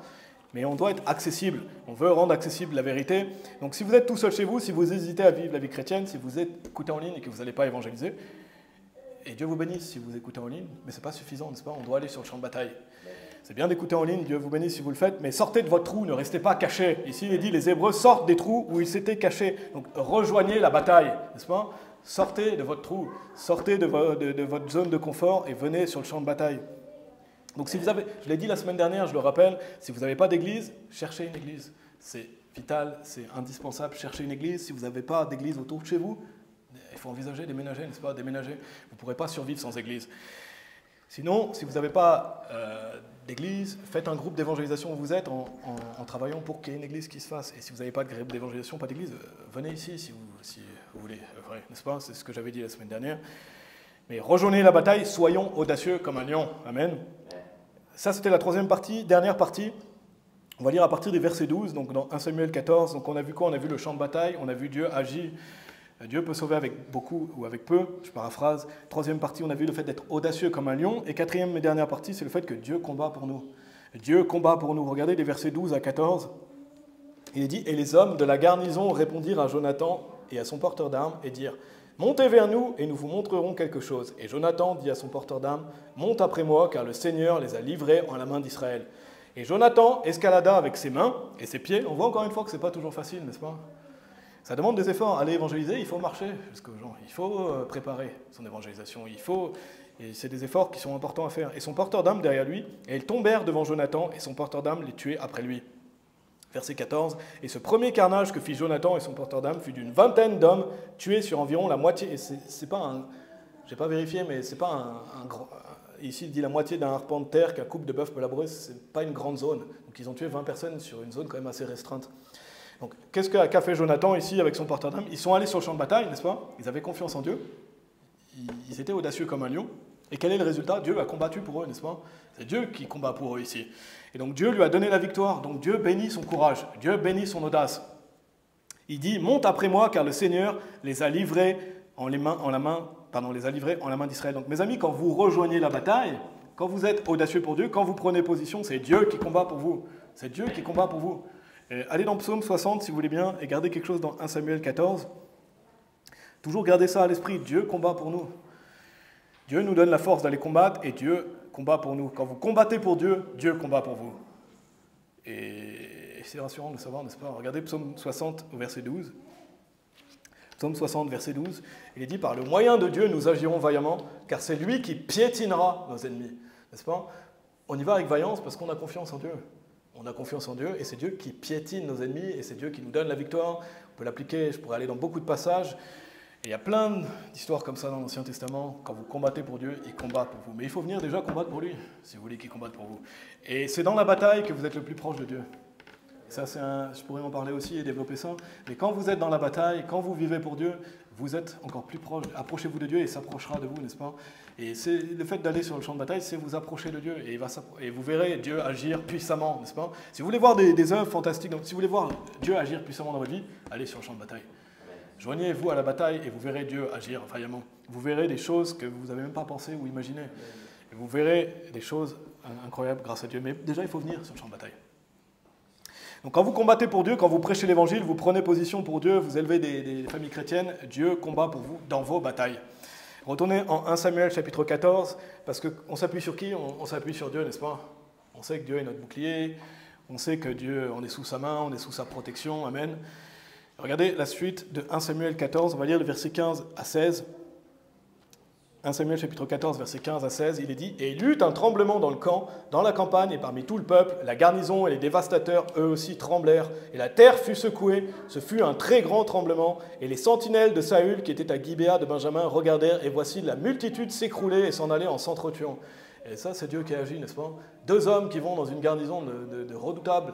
A: Mais on doit être accessible. On veut rendre accessible la vérité. Donc si vous êtes tout seul chez vous, si vous hésitez à vivre la vie chrétienne, si vous écoutez en ligne et que vous n'allez pas évangéliser, et Dieu vous bénisse si vous écoutez en ligne, mais ce n'est pas suffisant, n'est-ce pas? On doit aller sur le champ de bataille. C'est bien d'écouter en ligne, Dieu vous bénisse si vous le faites, mais sortez de votre trou, ne restez pas cachés. Ici, il est dit, les Hébreux sortent des trous où ils s'étaient cachés. Donc rejoignez la bataille, n'est-ce pas? Sortez de votre trou, sortez de votre zone de confort et venez sur le champ de bataille. Donc si vous avez, je l'ai dit la semaine dernière, je le rappelle, si vous n'avez pas d'église, cherchez une église. C'est vital, c'est indispensable, cherchez une église. Si vous n'avez pas d'église autour de chez vous, il faut envisager déménager, n'est-ce pas? Déménager. Vous ne pourrez pas survivre sans église. Sinon, si vous n'avez pas d'église, faites un groupe d'évangélisation où vous êtes en travaillant pour qu'il y ait une église qui se fasse. Et si vous n'avez pas de groupe d'évangélisation, pas d'église, venez ici si vous voulez, n'est-ce pas? C'est ce que j'avais dit la semaine dernière. Mais rejoignez la bataille, soyons audacieux comme un lion. Amen. Ça, c'était la troisième partie, dernière partie. On va lire à partir des versets 12, donc dans 1 Samuel 14. Donc on a vu quoi? On a vu le champ de bataille, on a vu Dieu agir. Dieu peut sauver avec beaucoup ou avec peu, je paraphrase. Troisième partie, on a vu le fait d'être audacieux comme un lion. Et quatrième et dernière partie, c'est le fait que Dieu combat pour nous. Dieu combat pour nous. Regardez les versets 12 à 14. Il est dit, « Et les hommes de la garnison répondirent à Jonathan et à son porteur d'armes et dirent, « Montez vers nous et nous vous montrerons quelque chose. » Et Jonathan dit à son porteur d'armes, « Monte après moi, car le Seigneur les a livrés en la main d'Israël. » Et Jonathan escalada avec ses mains et ses pieds. On voit encore une fois que ce n'est pas toujours facile, n'est-ce pas? Ça demande des efforts. Aller évangéliser, il faut marcher jusqu'aux gens. Il faut préparer son évangélisation. Et c'est des efforts qui sont importants à faire. Et son porteur d'armes derrière lui, et ils tombèrent devant Jonathan, et son porteur d'armes les tuait après lui. Verset 14, « Et ce premier carnage que fit Jonathan et son porteur d'armes fut d'une 20aine d'hommes tués sur environ la moitié. » Et c'est pas un... Je n'ai pas vérifié, mais c'est pas un grand... Ici, il dit la moitié d'un arpent de terre qu'un couple de bœufs peut labourer. Ce n'est pas une grande zone. Donc ils ont tué 20 personnes sur une zone quand même assez restreinte. Donc qu'est-ce qu'a fait Jonathan ici avec son porteur d'armes? Ils sont allés sur le champ de bataille, n'est-ce pas? Ils avaient confiance en Dieu. Ils étaient audacieux comme un lion. Et quel est le résultat? Dieu a combattu pour eux, n'est-ce pas? C'est Dieu qui combat pour eux ici. Et donc Dieu lui a donné la victoire. Donc Dieu bénit son courage. Dieu bénit son audace. Il dit, monte après moi, car le Seigneur les a livrés en la main d'Israël. Donc mes amis, quand vous rejoignez la bataille, quand vous êtes audacieux pour Dieu, quand vous prenez position, c'est Dieu qui combat pour vous. C'est Dieu qui combat pour vous. Et allez dans Psaume 60 si vous voulez bien, et gardez quelque chose dans 1 Samuel 14. Toujours gardez ça à l'esprit, Dieu combat pour nous. Dieu nous donne la force d'aller combattre, et Dieu combat pour nous. Quand vous combattez pour Dieu, Dieu combat pour vous. Et c'est rassurant de le savoir, n'est-ce pas? Regardez Psaume 60 au verset 12. Psaume 60, verset 12, il est dit « Par le moyen de Dieu, nous agirons vaillamment, car c'est lui qui piétinera nos ennemis. » N'est-ce pas? On y va avec vaillance parce qu'on a confiance en Dieu. On a confiance en Dieu, et c'est Dieu qui piétine nos ennemis, et c'est Dieu qui nous donne la victoire. On peut l'appliquer, je pourrais aller dans beaucoup de passages. Et il y a plein d'histoires comme ça dans l'Ancien Testament. Quand vous combattez pour Dieu, il combat pour vous. Mais il faut venir déjà combattre pour lui, si vous voulez qu'il combatte pour vous. Et c'est dans la bataille que vous êtes le plus proche de Dieu. Ça, je pourrais en parler aussi et développer ça. Mais quand vous êtes dans la bataille, quand vous vivez pour Dieu, vous êtes encore plus proche. Approchez-vous de Dieu et il s'approchera de vous, n'est-ce pas? Et c'est le fait d'aller sur le champ de bataille, c'est vous approcher de Dieu. Et vous verrez Dieu agir puissamment, n'est-ce pas? Si vous voulez voir des œuvres fantastiques, donc, si vous voulez voir Dieu agir puissamment dans votre vie, allez sur le champ de bataille. Joignez-vous à la bataille et vous verrez Dieu agir vaillamment. Vous verrez des choses que vous n'avez même pas pensé ou imaginé. Et vous verrez des choses incroyables grâce à Dieu. Mais déjà, il faut venir sur le champ de bataille. Donc quand vous combattez pour Dieu, quand vous prêchez l'Évangile, vous prenez position pour Dieu, vous élevez des familles chrétiennes, Dieu combat pour vous dans vos batailles. Retournez en 1 Samuel chapitre 14, parce qu'on s'appuie sur qui? On s'appuie sur Dieu, n'est-ce pas? On sait que Dieu est notre bouclier, on sait que Dieu, on est sous sa main, on est sous sa protection, amen. Regardez la suite de 1 Samuel 14, on va lire le verset 15 à 16. 1 Samuel chapitre 14, verset 15 à 16, il est dit « Et il y eut un tremblement dans le camp, dans la campagne et parmi tout le peuple, la garnison et les dévastateurs, eux aussi, tremblèrent, et la terre fut secouée, ce fut un très grand tremblement, et les sentinelles de Saül, qui étaient à Gibéa de Benjamin, regardèrent, et voici la multitude s'écroulait et s'en allait en s'entretuant. » Et ça, c'est Dieu qui agit, n'est-ce pas? Deux hommes qui vont dans une garnison de redoutables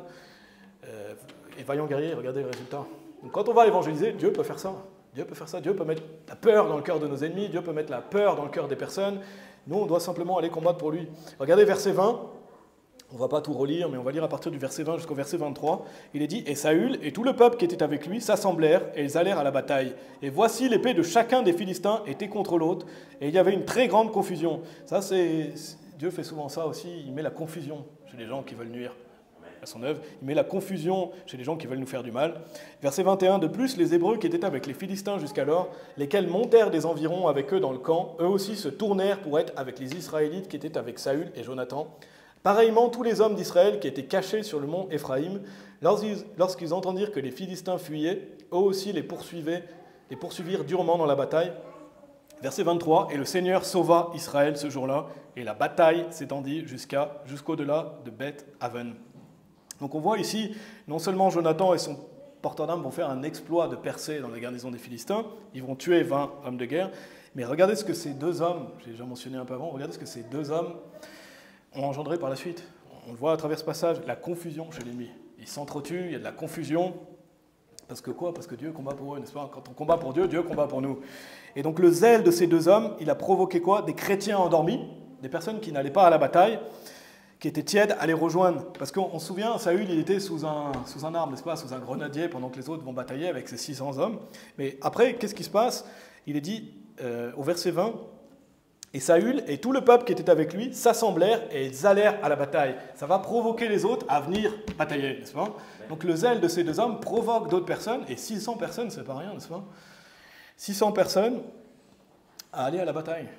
A: et vaillants guerriers, regardez le résultat. Donc quand on va évangéliser, Dieu peut faire ça. Dieu peut faire ça, Dieu peut mettre la peur dans le cœur de nos ennemis, Dieu peut mettre la peur dans le cœur des personnes. Nous, on doit simplement aller combattre pour lui. Regardez verset 20, on ne va pas tout relire, mais on va lire à partir du verset 20 jusqu'au verset 23. Il est dit « Et Saül et tout le peuple qui était avec lui s'assemblèrent, et ils allèrent à la bataille. Et voici l'épée de chacun des Philistins était contre l'autre, et il y avait une très grande confusion. » Ça, Dieu fait souvent ça aussi, il met la confusion chez les gens qui veulent nuire à son œuvre. Il met la confusion chez les gens qui veulent nous faire du mal. Verset 21, « De plus, les Hébreux qui étaient avec les Philistins jusqu'alors, lesquels montèrent des environs avec eux dans le camp, eux aussi se tournèrent pour être avec les Israélites qui étaient avec Saül et Jonathan. Pareillement, tous les hommes d'Israël qui étaient cachés sur le mont Éphraïm, lorsqu'ils entendirent que les Philistins fuyaient, eux aussi les poursuivirent durement dans la bataille. » Verset 23, « Et le Seigneur sauva Israël ce jour-là, et la bataille s'étendit jusqu'au-delà de Beth-Aven. » Donc on voit ici, non seulement Jonathan et son porteur d'armes vont faire un exploit de percée dans la garnison des Philistins, ils vont tuer 20 hommes de guerre, mais regardez ce que ces deux hommes, j'ai déjà mentionné un peu avant, regardez ce que ces deux hommes ont engendré par la suite. On le voit à travers ce passage, la confusion chez l'ennemi. Ils s'entretuent, il y a de la confusion. Parce que quoi? Parce que Dieu combat pour eux, n'est-ce pas? Quand on combat pour Dieu, Dieu combat pour nous. Et donc le zèle de ces deux hommes, il a provoqué quoi? Des chrétiens endormis, des personnes qui n'allaient pas à la bataille, qui étaient tièdes à les rejoindre. Parce qu'on se souvient, Saül, il était sous un arbre, n'est-ce pas? Sous un grenadier, pendant que les autres vont batailler avec ses 600 hommes. Mais après, qu'est-ce qui se passe? Il est dit au verset 20, « Et Saül et tout le peuple qui était avec lui s'assemblèrent et ils allèrent à la bataille. » Ça va provoquer les autres à venir batailler, n'est-ce pas? Donc le zèle de ces deux hommes provoque d'autres personnes, et 600 personnes, c'est pas rien, n'est-ce pas? 600 personnes à aller à la bataille.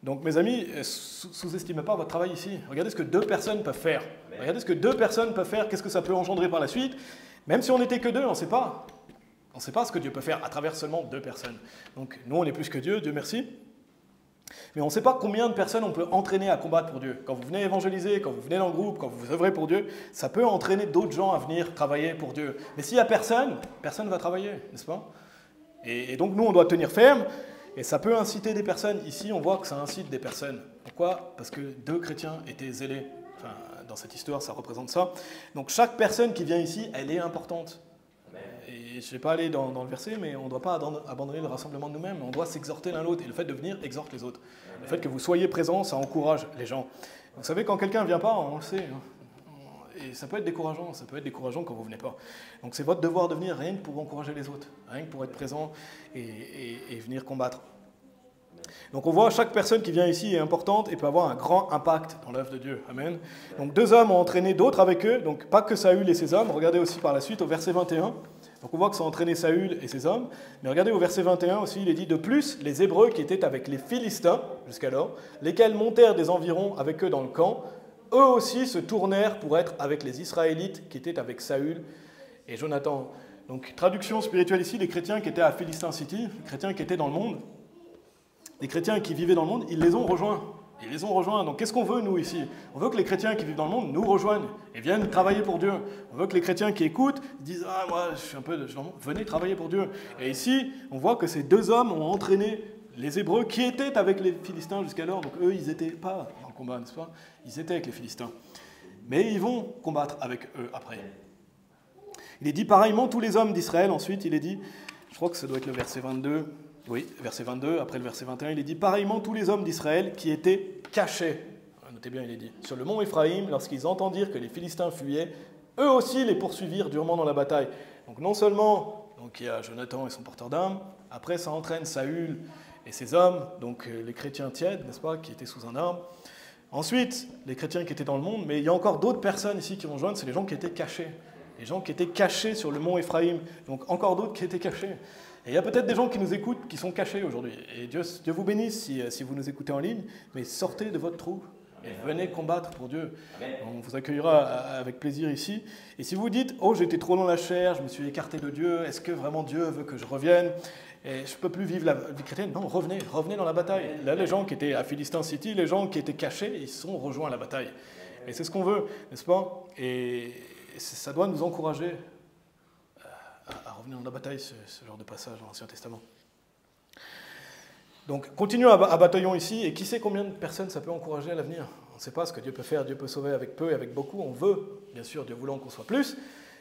A: Donc mes amis, sous-estimez pas votre travail ici. Regardez ce que deux personnes peuvent faire. Regardez ce que deux personnes peuvent faire, qu'est-ce que ça peut engendrer par la suite. Même si on n'était que deux, on ne sait pas. On ne sait pas ce que Dieu peut faire à travers seulement deux personnes. Donc nous, on est plus que Dieu, Dieu merci. Mais on ne sait pas combien de personnes on peut entraîner à combattre pour Dieu. Quand vous venez évangéliser, quand vous venez dans le groupe, quand vous œuvrez pour Dieu, ça peut entraîner d'autres gens à venir travailler pour Dieu. Mais s'il n'y a personne, personne ne va travailler, n'est-ce pas? Et donc nous, on doit tenir ferme. Et ça peut inciter des personnes. Ici, on voit que ça incite des personnes. Pourquoi? Parce que deux chrétiens étaient zélés. Enfin, dans cette histoire, ça représente ça. Donc chaque personne qui vient ici, elle est importante. Et je ne vais pas aller dans le verset, mais on ne doit pas abandonner le rassemblement de nous-mêmes. On doit s'exhorter l'un l'autre. Et le fait de venir exhorte les autres. Le fait que vous soyez présents, ça encourage les gens. Vous savez, quand quelqu'un ne vient pas, on le sait. Et ça peut être décourageant. Ça peut être décourageant quand vous ne venez pas. Donc c'est votre devoir de venir rien que pour encourager les autres. Rien que pour être présent et venir combattre. Donc on voit chaque personne qui vient ici est importante et peut avoir un grand impact dans l'œuvre de Dieu. Amen. Donc deux hommes ont entraîné d'autres avec eux. Donc pas que Saül et ses hommes. Regardez aussi par la suite au verset 21. Donc on voit que ça a entraîné Saül et ses hommes. Mais regardez au verset 21 aussi, il est dit « De plus, les Hébreux qui étaient avec les Philistins, jusqu'alors, lesquels montèrent des environs avec eux dans le camp, eux aussi se tournèrent pour être avec les Israélites qui étaient avec Saül et Jonathan. » Donc traduction spirituelle ici, les chrétiens qui étaient à Philistin City, les chrétiens qui étaient dans le monde, les chrétiens qui vivaient dans le monde, ils les ont rejoints. Ils les ont rejoints. Donc qu'est-ce qu'on veut, nous, ici? On veut que les chrétiens qui vivent dans le monde nous rejoignent et viennent travailler pour Dieu. On veut que les chrétiens qui écoutent disent « Ah, moi, je suis un peu... venez travailler pour Dieu. » Et ici, on voit que ces deux hommes ont entraîné les Hébreux qui étaient avec les Philistins jusqu'alors. Donc eux, ils n'étaient pas dans le combat, n'est-ce pas? Ils étaient avec les Philistins. Mais ils vont combattre avec eux après. Il est dit pareillement, tous les hommes d'Israël, ensuite il est dit, je crois que ça doit être le verset 22, oui, verset 22, après le verset 21, il est dit pareillement, tous les hommes d'Israël qui étaient cachés, notez bien, il est dit, sur le mont Éphraïm, lorsqu'ils entendirent que les Philistins fuyaient, eux aussi les poursuivirent durement dans la bataille. Donc non seulement donc, il y a Jonathan et son porteur d'armes, après ça entraîne Saül et ses hommes, donc les chrétiens tièdes, n'est-ce pas, qui étaient sous un arbre. Ensuite, les chrétiens qui étaient dans le monde, mais il y a encore d'autres personnes ici qui vont joindre, c'est les gens qui étaient cachés. Les gens qui étaient cachés sur le mont Éphraïm, donc encore d'autres qui étaient cachés. Et il y a peut-être des gens qui nous écoutent qui sont cachés aujourd'hui. Et Dieu vous bénisse si vous nous écoutez en ligne, mais sortez de votre trou et venez combattre pour Dieu. On vous accueillera avec plaisir ici. Et si vous dites « Oh, j'étais trop dans la chair, je me suis écarté de Dieu, est-ce que vraiment Dieu veut que je revienne et je ne peux plus vivre la vie chrétienne ?» Non, revenez dans la bataille. Là, les gens qui étaient à Philistin City, les gens qui étaient cachés, ils sont rejoints à la bataille. Et c'est ce qu'on veut, n'est-ce pas? Et ça doit nous encourager à revenir dans la bataille, ce genre de passage dans l'Ancien Testament. Donc, continuons à bataillon ici, et qui sait combien de personnes ça peut encourager à l'avenir? On ne sait pas ce que Dieu peut faire, Dieu peut sauver avec peu et avec beaucoup, on veut, bien sûr, Dieu voulant qu'on soit plus,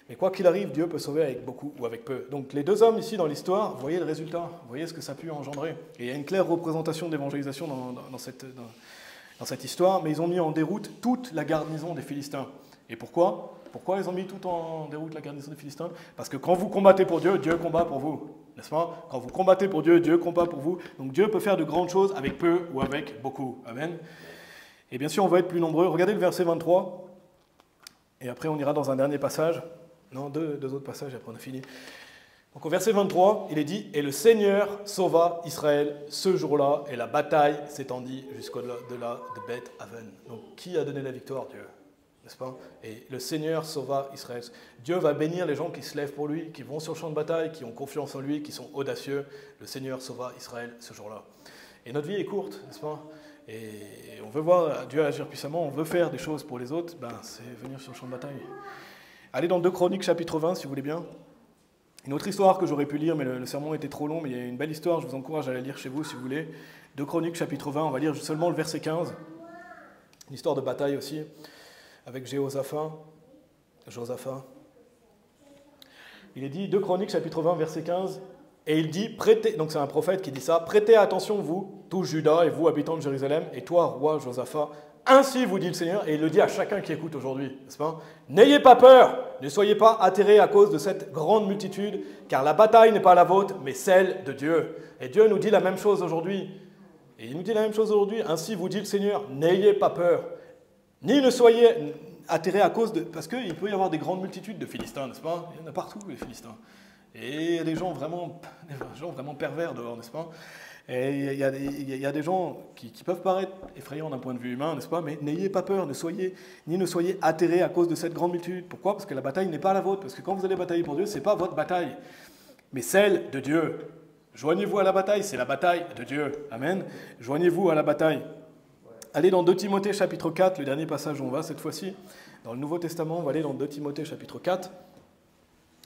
A: mais quoi qu'il arrive, Dieu peut sauver avec beaucoup ou avec peu. Donc, les deux hommes ici dans l'histoire, vous voyez le résultat, vous voyez ce que ça a pu engendrer. Et il y a une claire représentation d'évangélisation dans cette histoire, mais ils ont mis en déroute toute la garnison des Philistins. Et pourquoi? Pourquoi ils ont mis tout en déroute la garnison des Philistins? Parce que quand vous combattez pour Dieu, Dieu combat pour vous. N'est-ce pas? Quand vous combattez pour Dieu, Dieu combat pour vous. Donc Dieu peut faire de grandes choses avec peu ou avec beaucoup. Amen. Et bien sûr, on va être plus nombreux. Regardez le verset 23. Et après, on ira dans un dernier passage. Non, deux autres passages, et après on a fini. Donc au verset 23, il est dit « Et le Seigneur sauva Israël ce jour-là, et la bataille s'étendit jusqu'au-delà de Beth-Aven. » Donc qui a donné la victoire? Dieu. N'est-ce pas? Et le Seigneur sauva Israël. Dieu va bénir les gens qui se lèvent pour lui, qui vont sur le champ de bataille, qui ont confiance en lui, qui sont audacieux. Le Seigneur sauva Israël ce jour-là. Et notre vie est courte, n'est-ce pas? Et on veut voir Dieu agir puissamment, on veut faire des choses pour les autres, c'est venir sur le champ de bataille. Allez dans 2 Chroniques chapitre 20 si vous voulez bien. Une autre histoire que j'aurais pu lire, mais le sermon était trop long, mais il y a une belle histoire, je vous encourage à la lire chez vous si vous voulez. 2 Chroniques chapitre 20, on va lire seulement le verset 15. Une histoire de bataille aussi. Avec Josaphat. Il est dit, 2 Chroniques, chapitre 20, verset 15, et il dit, prêtez, donc c'est un prophète qui dit ça, prêtez attention, vous, tout Juda, et vous, habitants de Jérusalem, et toi, roi Josaphat, ainsi vous dit le Seigneur, et il le dit à chacun qui écoute aujourd'hui, n'est-ce pas? N'ayez pas peur, ne soyez pas atterrés à cause de cette grande multitude, car la bataille n'est pas la vôtre, mais celle de Dieu. Et Dieu nous dit la même chose aujourd'hui. Et il nous dit la même chose aujourd'hui, ainsi vous dit le Seigneur, n'ayez pas peur. Ni ne soyez atterrés à cause de... Parce qu'il peut y avoir des grandes multitudes de Philistins, n'est-ce pas? Il y en a partout, les Philistins. Et il y a des gens vraiment pervers dehors, n'est-ce pas? Et il y a des gens qui peuvent paraître effrayants d'un point de vue humain, n'est-ce pas? Mais n'ayez pas peur, ne soyez atterrés à cause de cette grande multitude. Pourquoi? Parce que la bataille n'est pas la vôtre. Parce que quand vous allez batailler pour Dieu, ce n'est pas votre bataille, mais celle de Dieu. Joignez-vous à la bataille, c'est la bataille de Dieu. Amen. Joignez-vous à la bataille. Allez dans 2 Timothée chapitre 4, le dernier passage où on va cette fois-ci. Dans le Nouveau Testament, on va aller dans 2 Timothée chapitre 4.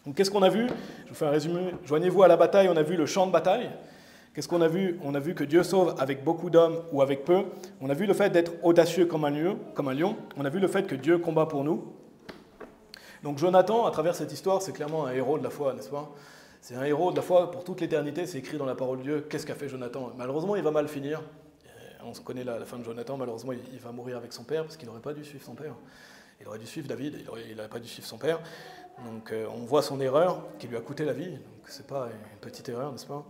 A: Donc qu'est-ce qu'on a vu? Je vous fais un résumé. Joignez-vous à la bataille, on a vu le champ de bataille. Qu'est-ce qu'on a vu? On a vu que Dieu sauve avec beaucoup d'hommes ou avec peu. On a vu le fait d'être audacieux comme un lion. On a vu le fait que Dieu combat pour nous. Donc Jonathan, à travers cette histoire, c'est clairement un héros de la foi, n'est-ce pas? C'est un héros de la foi pour toute l'éternité, c'est écrit dans la parole de Dieu. Qu'est-ce qu'a fait Jonathan? Malheureusement, il va mal finir. On connaît la fin de Jonathan, malheureusement, il va mourir avec son père, parce qu'il n'aurait pas dû suivre son père. Il aurait dû suivre David, il n'aurait pas dû suivre son père. Donc on voit son erreur, qui lui a coûté la vie. Donc ce n'est pas une petite erreur, n'est-ce pas?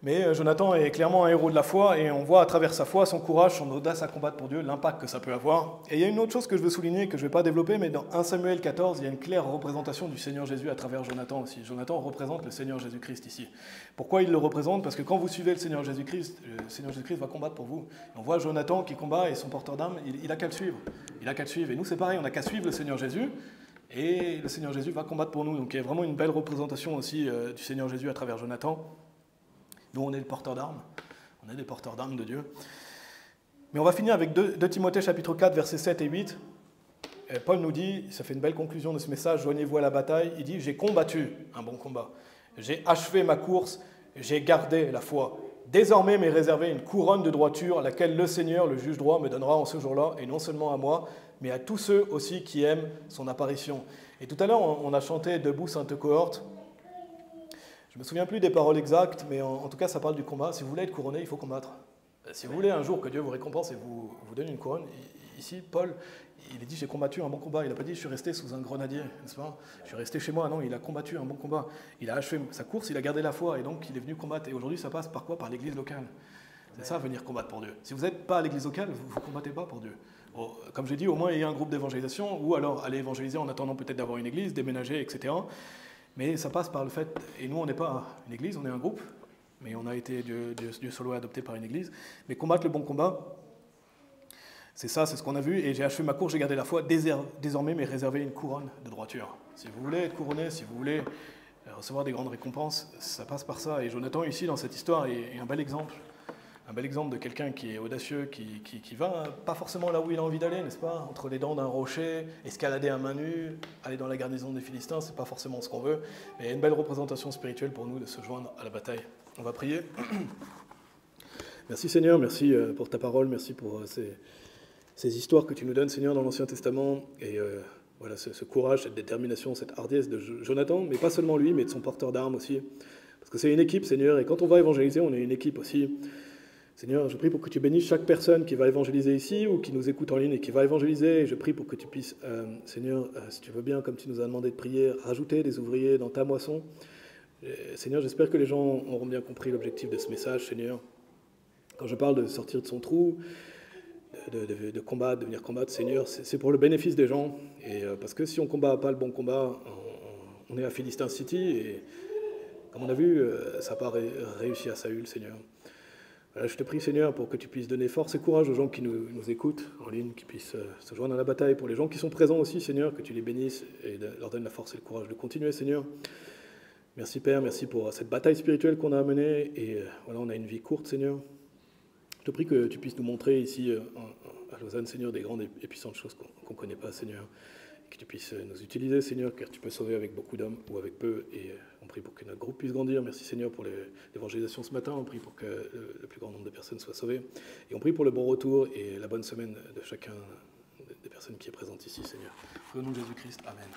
A: Mais Jonathan est clairement un héros de la foi, et on voit à travers sa foi, son courage, son audace à combattre pour Dieu, l'impact que ça peut avoir. Et il y a une autre chose que je veux souligner, que je ne vais pas développer, mais dans 1 Samuel 14, il y a une claire représentation du Seigneur Jésus à travers Jonathan aussi. Jonathan représente le Seigneur Jésus-Christ ici. Pourquoi il le représente? Parce que quand vous suivez le Seigneur Jésus-Christ va combattre pour vous. Et on voit Jonathan qui combat, et son porteur d'armes, il n'a qu'à le suivre. Il n'a qu'à le suivre. Et nous, c'est pareil, on n'a qu'à suivre le Seigneur Jésus, et le Seigneur Jésus va combattre pour nous. Donc il y a vraiment une belle représentation aussi du Seigneur Jésus à travers Jonathan. Nous, on est le porteur d'armes. On est des porteurs d'armes de Dieu. Mais on va finir avec 2 Timothée chapitre 4, versets 7 et 8. Et Paul nous dit, ça fait une belle conclusion de ce message, joignez-vous à la bataille. Il dit, j'ai combattu un bon combat. J'ai achevé ma course, j'ai gardé la foi. Désormais m'est réservée une couronne de droiture, laquelle le Seigneur, le juge droit, me donnera en ce jour-là, et non seulement à moi, mais à tous ceux aussi qui aiment son apparition. Et tout à l'heure, on a chanté « Debout, sainte cohorte ». Je ne me souviens plus des paroles exactes, mais en tout cas, ça parle du combat. Si vous voulez être couronné, il faut combattre. Si vous voulez un jour que Dieu vous récompense et vous donne une couronne, ici, Paul, il a dit « J'ai combattu un bon combat ». Il n'a pas dit « Je suis resté sous un grenadier », n'est-ce pas ? « Je suis resté chez moi ». Non, il a combattu un bon combat. Il a achevé sa course, il a gardé la foi, et donc il est venu combattre. Et aujourd'hui, ça passe par quoi ? Par l'église locale. C'est ça, venir combattre pour Dieu. Si vous n'êtes pas à l'église locale, vous ne combattez pas pour Dieu. Bon, comme j'ai dit, au moins il y a un groupe d'évangélisation, ou alors aller évangéliser en attendant peut-être d'avoir une église, déménager, etc. Mais ça passe par le fait, et nous on n'est pas une église, on est un groupe, mais on a été, Dieu solo adopté par une église, mais combattre le bon combat, c'est ça, c'est ce qu'on a vu, et j'ai achevé ma course, j'ai gardé la foi, désormais m'est réservé une couronne de droiture. Si vous voulez être couronné, si vous voulez recevoir des grandes récompenses, ça passe par ça, et Jonathan ici dans cette histoire est un bel exemple. Un bel exemple de quelqu'un qui est audacieux, qui va pas forcément là où il a envie d'aller, n'est-ce pas ? Entre les dents d'un rocher, escalader à main nue, aller dans la garnison des Philistins, c'est pas forcément ce qu'on veut. Mais il y a une belle représentation spirituelle pour nous de se joindre à la bataille. On va prier. Merci Seigneur, merci pour ta parole, merci pour ces histoires que tu nous donnes, Seigneur, dans l'Ancien Testament. Et voilà, ce courage, cette détermination, cette hardiesse de Jonathan, mais pas seulement lui, mais de son porteur d'armes aussi. Parce que c'est une équipe, Seigneur, et quand on va évangéliser, on est une équipe aussi. Seigneur, je prie pour que tu bénisses chaque personne qui va évangéliser ici ou qui nous écoute en ligne et qui va évangéliser. Et je prie pour que tu puisses, Seigneur, si tu veux bien, comme tu nous as demandé de prier, rajouter des ouvriers dans ta moisson. Seigneur, j'espère que les gens auront bien compris l'objectif de ce message, Seigneur. Quand je parle de sortir de son trou, de combattre, de venir combattre, Seigneur, c'est pour le bénéfice des gens. Et parce que si on ne combat pas le bon combat, on est à Philistin City. Et comme on a vu, ça n'a pas réussi à Saül, Seigneur. Voilà, je te prie, Seigneur, pour que tu puisses donner force et courage aux gens qui nous écoutent en ligne, qui puissent se joindre à la bataille. Pour les gens qui sont présents aussi, Seigneur, que tu les bénisses et leur donnes la force et le courage de continuer, Seigneur. Merci, Père, merci pour cette bataille spirituelle qu'on a menée. Et voilà, on a une vie courte, Seigneur. Je te prie que tu puisses nous montrer ici, à Lausanne, Seigneur, des grandes et puissantes choses qu'on ne connaît pas, Seigneur. Que tu puisses nous utiliser, Seigneur, car tu peux sauver avec beaucoup d'hommes ou avec peu. Et on prie pour que notre groupe puisse grandir. Merci, Seigneur, pour l'évangélisation ce matin. On prie pour que le plus grand nombre de personnes soient sauvées. Et on prie pour le bon retour et la bonne semaine de chacun des personnes qui est présente ici, Seigneur. Au nom de Jésus-Christ, Amen.